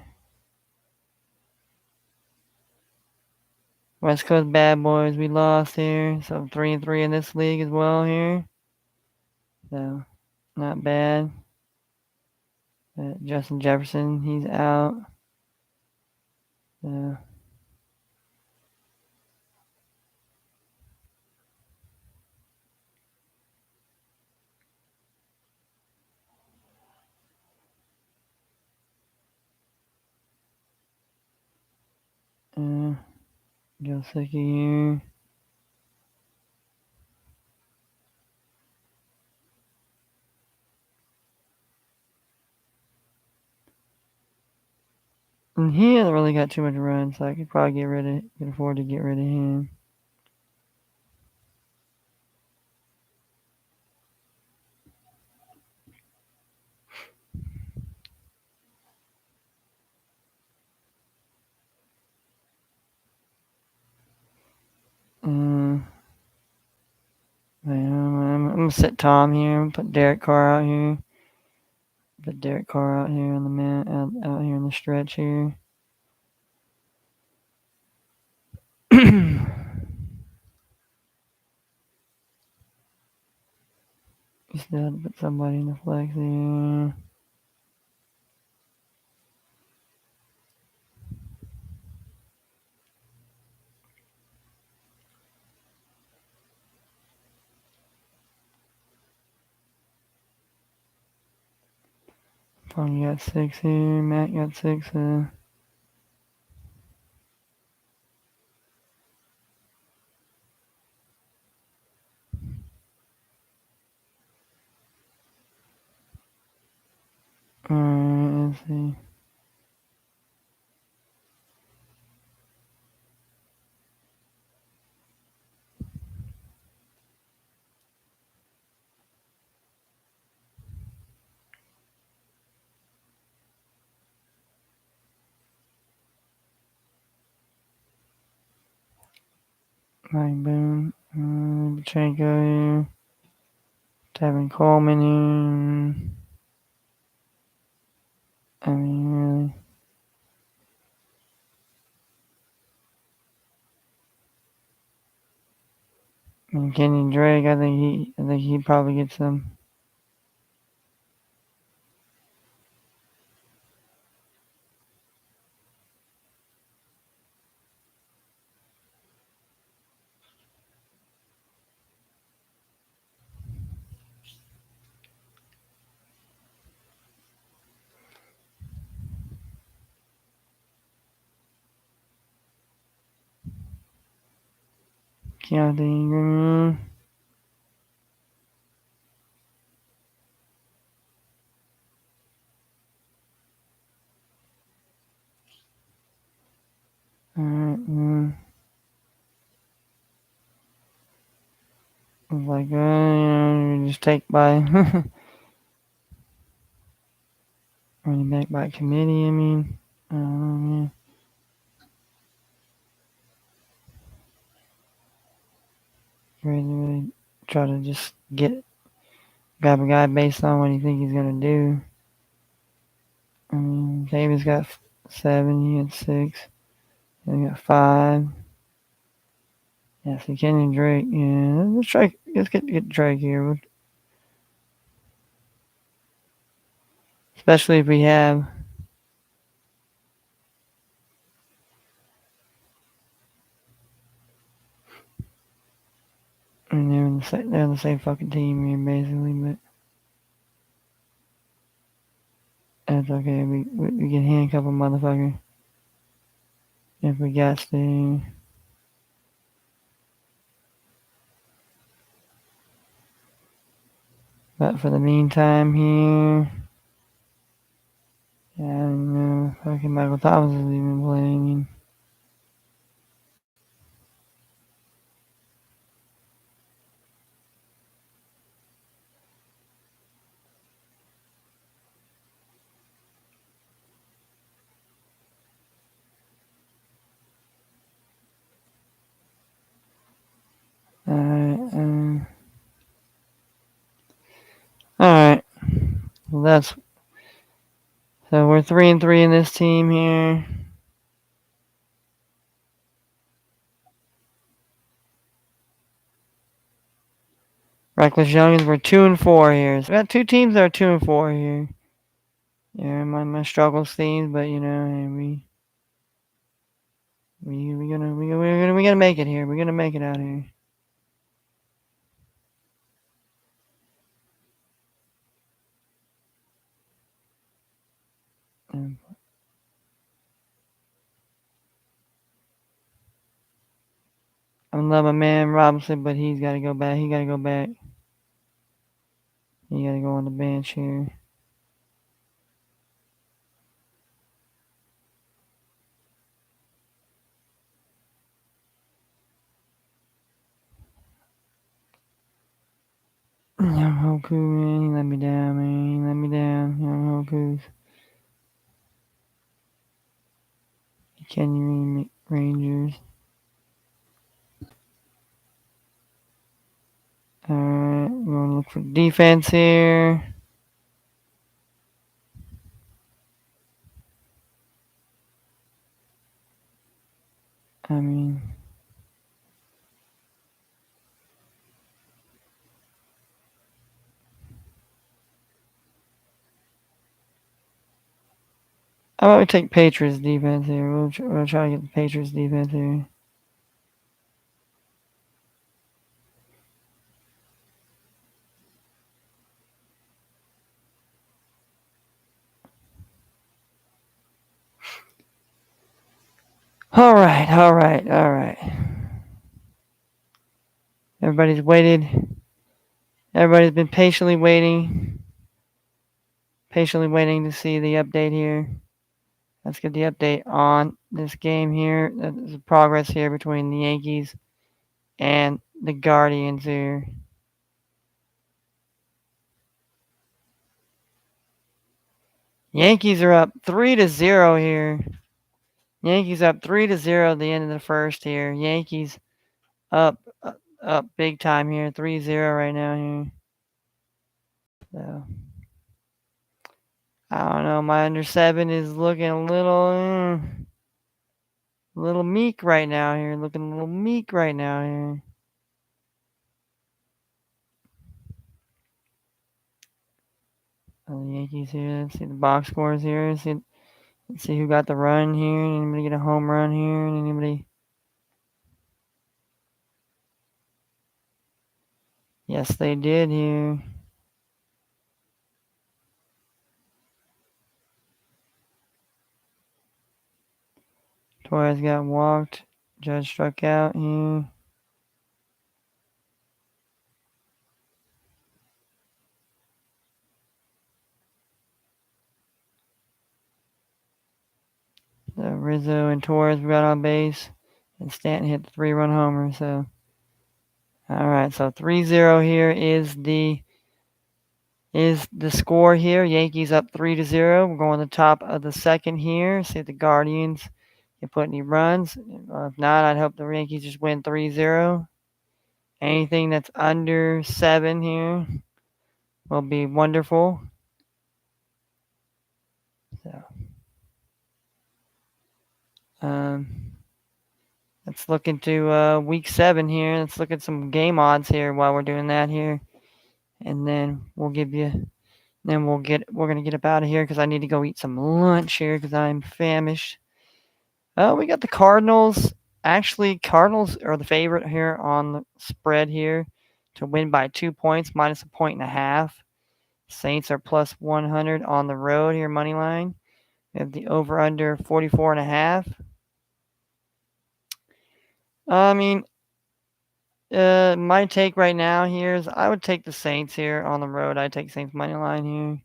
West Coast Bad Boys, we lost here. So 3-3 in this league as well here. So not bad. Justin Jefferson, he's out. So, Gilsicki here. And he hasn't really got too much run, so I could probably could afford to get rid of him. I'm gonna sit Tom here and put Derek Carr out here. Put Derek Carr out here on the out here in the stretch here. You still have to put somebody in the flex here. Probably got 6 here. Matt got 6. Alright, let's see. Mike Boone. Pachenko here. Tevin Coleman here. Really. Kenyon Drake, I think he probably gets some. Keontae Ingram. Alright, it's like, you just take by running back by committee. I don't know, man. Really try to just grab a guy based on what you think he's gonna do. I mean, Davis got 7, he had 6, he got 5. Yeah, so Kenyon Drake. Yeah, let's try. Let's get Drake here, especially if we have. I mean, they're in the same fucking team here, basically, but that's okay. We can handcuff a motherfucker if we got to. But for the meantime here, yeah, I don't know. Fucking Michael Thomas is even playing. Alright, alright. Well, that's so we're 3-3 in this team here. Reckless Youngins, we're 2-4 here. So we got two teams that are 2-4 here. Yeah, my struggles themes, but you know, hey, we gonna make it here. We're gonna make it out here. I love my man Robinson, but he's got to go back. He got to go back. He got to go on the bench here. Young Hoku, man, he let me down, man. He let me down. Young Hoku's. Canyon Rangers. Alright, we're going to look for defense here. I mean, how about we take Patriots defense here? We'll try to get the Patriots defense here. All right. Everybody's waited. Everybody's been patiently waiting to see the update here. Let's get the update on this game here. There's progress here between the Yankees and the Guardians here. Yankees are up 3-0 here. Yankees up 3-0 at the end of the first here. Yankees up big time here. 3-0 right now here. So I don't know. My under 7 is looking a little meek right now here. Looking a little meek right now here. Oh, the Yankees here. Let's see the box scores here. Let's see who got the run here. Anybody get a home run here? Anybody? Yes, they did here. Torres got walked. Judge struck out here. So Rizzo and Torres got on base. And Stanton hit the 3-run homer. So, all right. So 3-0 here is the score here. Yankees up 3-0. We're going to the top of the second here. See if the Guardians can put any runs. If not, I'd hope the Yankees just win 3-0. Anything that's under 7 here will be wonderful. So, um, let's look into week 7 here. Let's look at some game odds here while we're doing that here, and then we'll give you. Then we're gonna get up out of here because I need to go eat some lunch here because I'm famished. Oh, we got the Cardinals. Actually, Cardinals are the favorite here on the spread here to win by 2 points, minus a point and a half. Saints are plus 100 on the road here, money line. We have the over under 44 and a half. I mean, my take right now here is I would take the Saints here on the road. I'd take Saints money line here.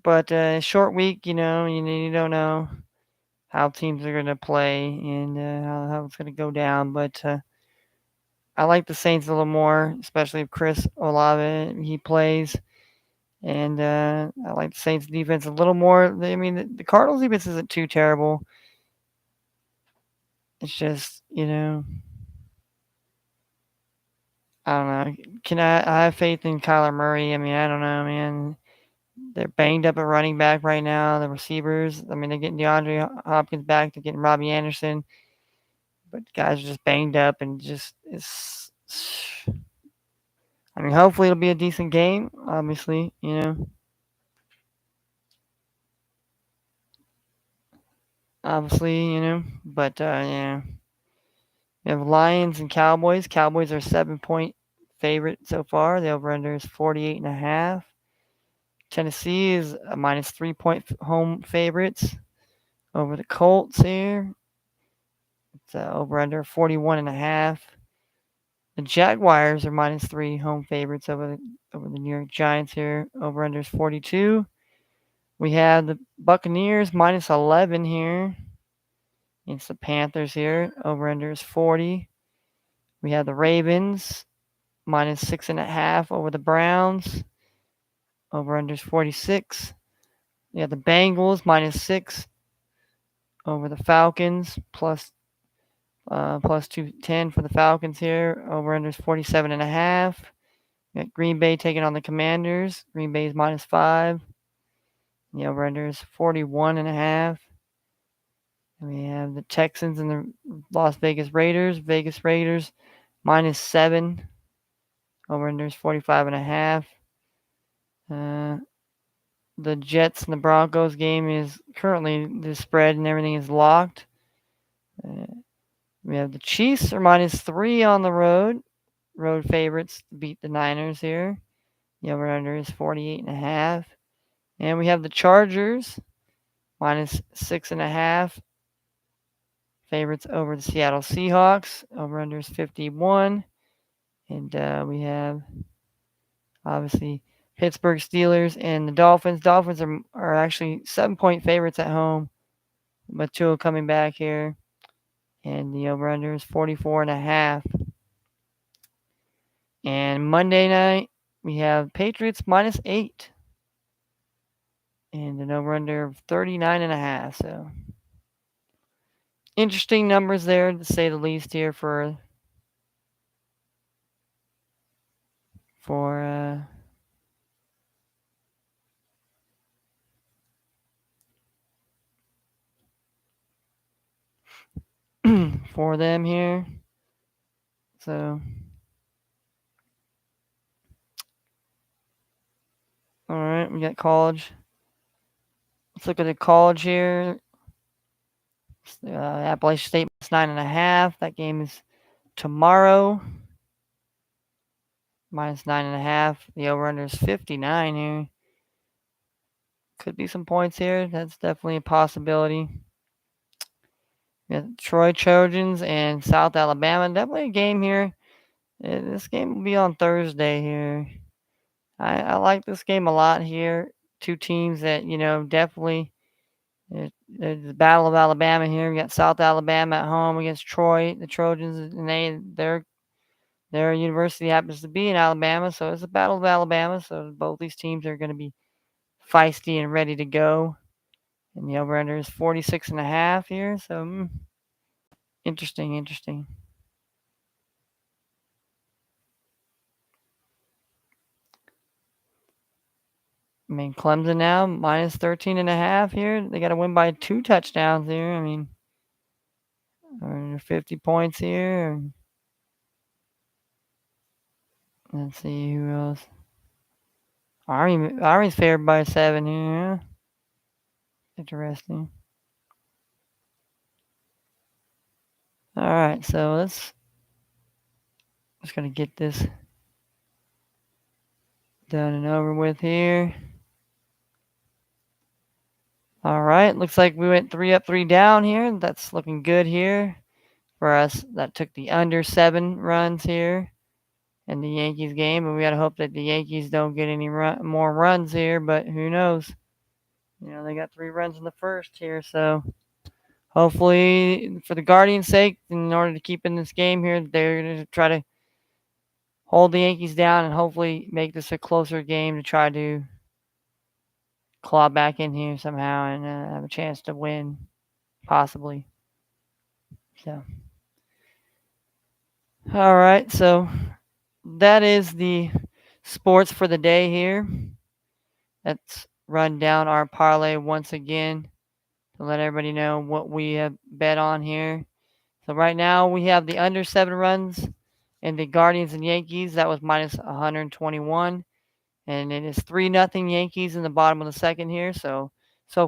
But short week, you don't know how teams are going to play and how it's going to go down. But I like the Saints a little more, especially if Chris Olave he plays. And I like the Saints defense a little more. I mean, the Cardinals defense isn't too terrible. It's just, I don't know. I have faith in Kyler Murray? I mean, I don't know, man. They're banged up at running back right now. The receivers, I mean, they're getting DeAndre Hopkins back. They're getting Robbie Anderson. But guys are just banged up and just it's. I mean, hopefully it'll be a decent game. Obviously, But we have Lions and Cowboys. Cowboys are 7-point favorite so far. The over/under is 48.5. Tennessee is a minus 3-point home favorites over the Colts here. It's over/under 41.5. The Jaguars are minus 3 home favorites over the New York Giants here. Over/under is 42. We have the Buccaneers minus 11 here against the Panthers here. Over/under is 40. We have the Ravens minus 6.5 over the Browns. Over/under is 46. We have the Bengals minus 6 over the Falcons. Plus 210 for the Falcons here. Over/under is 47.5. We got Green Bay taking on the Commanders. Green Bay is minus 5. The over/under is 41.5. We have the Texans and the Las Vegas Raiders. Vegas Raiders minus 7. Over/under is 45.5. The Jets and the Broncos game is currently the spread and everything is locked. We have the Chiefs are minus 3 on the road. Road favorites to beat the Niners here. The over/under is 48.5. And we have the Chargers minus 6.5. Favorites over the Seattle Seahawks. Over/under is 51. And we have obviously Pittsburgh Steelers and the Dolphins. Dolphins are actually 7-point favorites at home. But Tua coming back here. And the over/under is 44.5. And Monday night, we have Patriots minus 8. And an over/under of 39.5. So interesting numbers there, to say the least, here for for them here. So, all right, we got college. Let's look at the college here. Appalachian State minus 9.5. That game is tomorrow. Minus 9.5. The over/under is 59 here. Could be some points here. That's definitely a possibility. We got Troy Trojans and South Alabama. Definitely a game here. This game will be on Thursday here. I like this game a lot here. Two teams that, definitely. There's the Battle of Alabama here. We got South Alabama at home against Troy, the Trojans, and their university happens to be in Alabama, so it's a Battle of Alabama. So both these teams are going to be feisty and ready to go. And the over/under is 46.5 here. So interesting. I mean, Clemson now minus 13.5 here. They got to win by 2 touchdowns here. I mean, 50 points here. Let's see who else. Army's favored by 7 here. Interesting. All right, so let's just gonna get this done and over with here. All right, looks like we went 3 up, 3 down here. That's looking good here for us. That took the under 7 runs here in the Yankees game, but we gotta hope that the Yankees don't get any more runs here. But who knows? They got 3 runs in the first here, so hopefully, for the Guardians' sake, in order to keep in this game here, they're going to try to hold the Yankees down and hopefully make this a closer game to try to claw back in here somehow and have a chance to win, possibly. So, all right, so that is the sports for the day here. Let's run down our parlay once again to let everybody know what we have bet on here. So right now we have the under 7 runs in the Guardians and Yankees. That was minus 121. And it is 3-0 Yankees in the bottom of the second here. So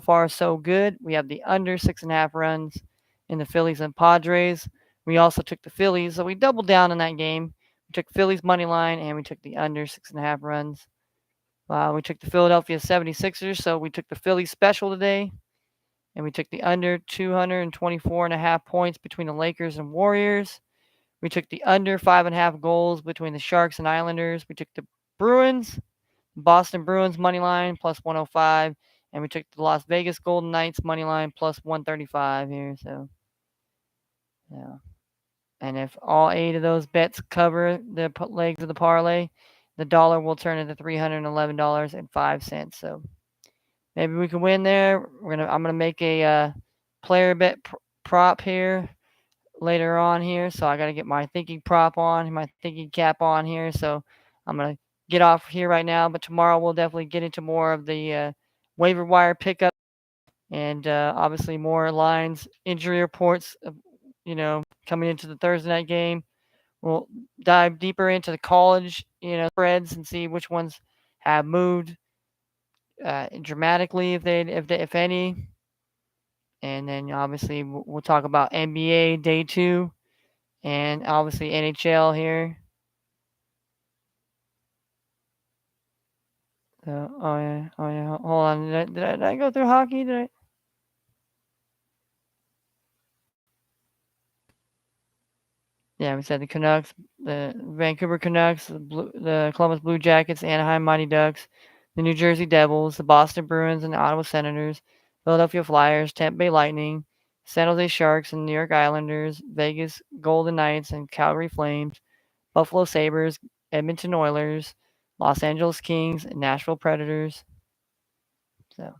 far, so good. We have the under 6.5 runs in the Phillies and Padres. We also took the Phillies. So we doubled down on that game. We took Phillies money line and we took the under 6.5 runs. We took the Philadelphia 76ers. So we took the Phillies special today. And we took the under 224.5 points between the Lakers and Warriors. We took the under 5.5 goals between the Sharks and Islanders. We took the Bruins, Boston Bruins money line plus 105, and we took the Las Vegas Golden Knights money line plus 135 here. So, yeah. And if all 8 of those bets cover the legs of the parlay, the dollar will turn into $311.05. So maybe we can win there. I'm gonna make a player bet prop here later on here. So I got to get my thinking prop on, my thinking cap on here. So I'm going to get off here right now. But tomorrow we'll definitely get into more of the waiver wire pickup and obviously more lines, injury reports, coming into the Thursday night game. We'll dive deeper into the college, spreads and see which ones have moved dramatically, if any. And then obviously we'll talk about NBA day 2 and obviously NHL here. So, oh yeah. Hold on. Did I go through hockey? Did I? Yeah, we said the Canucks, the Vancouver Canucks, the Columbus Blue Jackets, Anaheim Mighty Ducks, the New Jersey Devils, the Boston Bruins, and the Ottawa Senators, Philadelphia Flyers, Tampa Bay Lightning, San Jose Sharks, and New York Islanders, Vegas Golden Knights, and Calgary Flames, Buffalo Sabres, Edmonton Oilers, Los Angeles Kings, and Nashville Predators. So,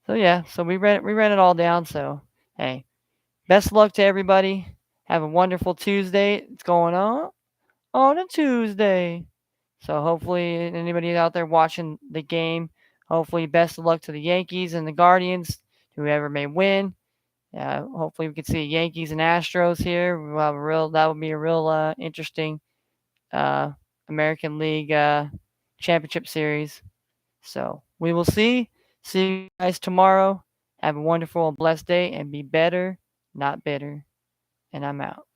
yeah, so we ran it all down. So, hey, best of luck to everybody. Have a wonderful Tuesday. It's going on a Tuesday. So hopefully anybody out there watching the game, hopefully best of luck to the Yankees and the Guardians, whoever may win. Hopefully we can see Yankees and Astros here. That would be a real interesting American League Championship Series. So we will see. See you guys tomorrow. Have a wonderful and blessed day and be better, not bitter. And I'm out.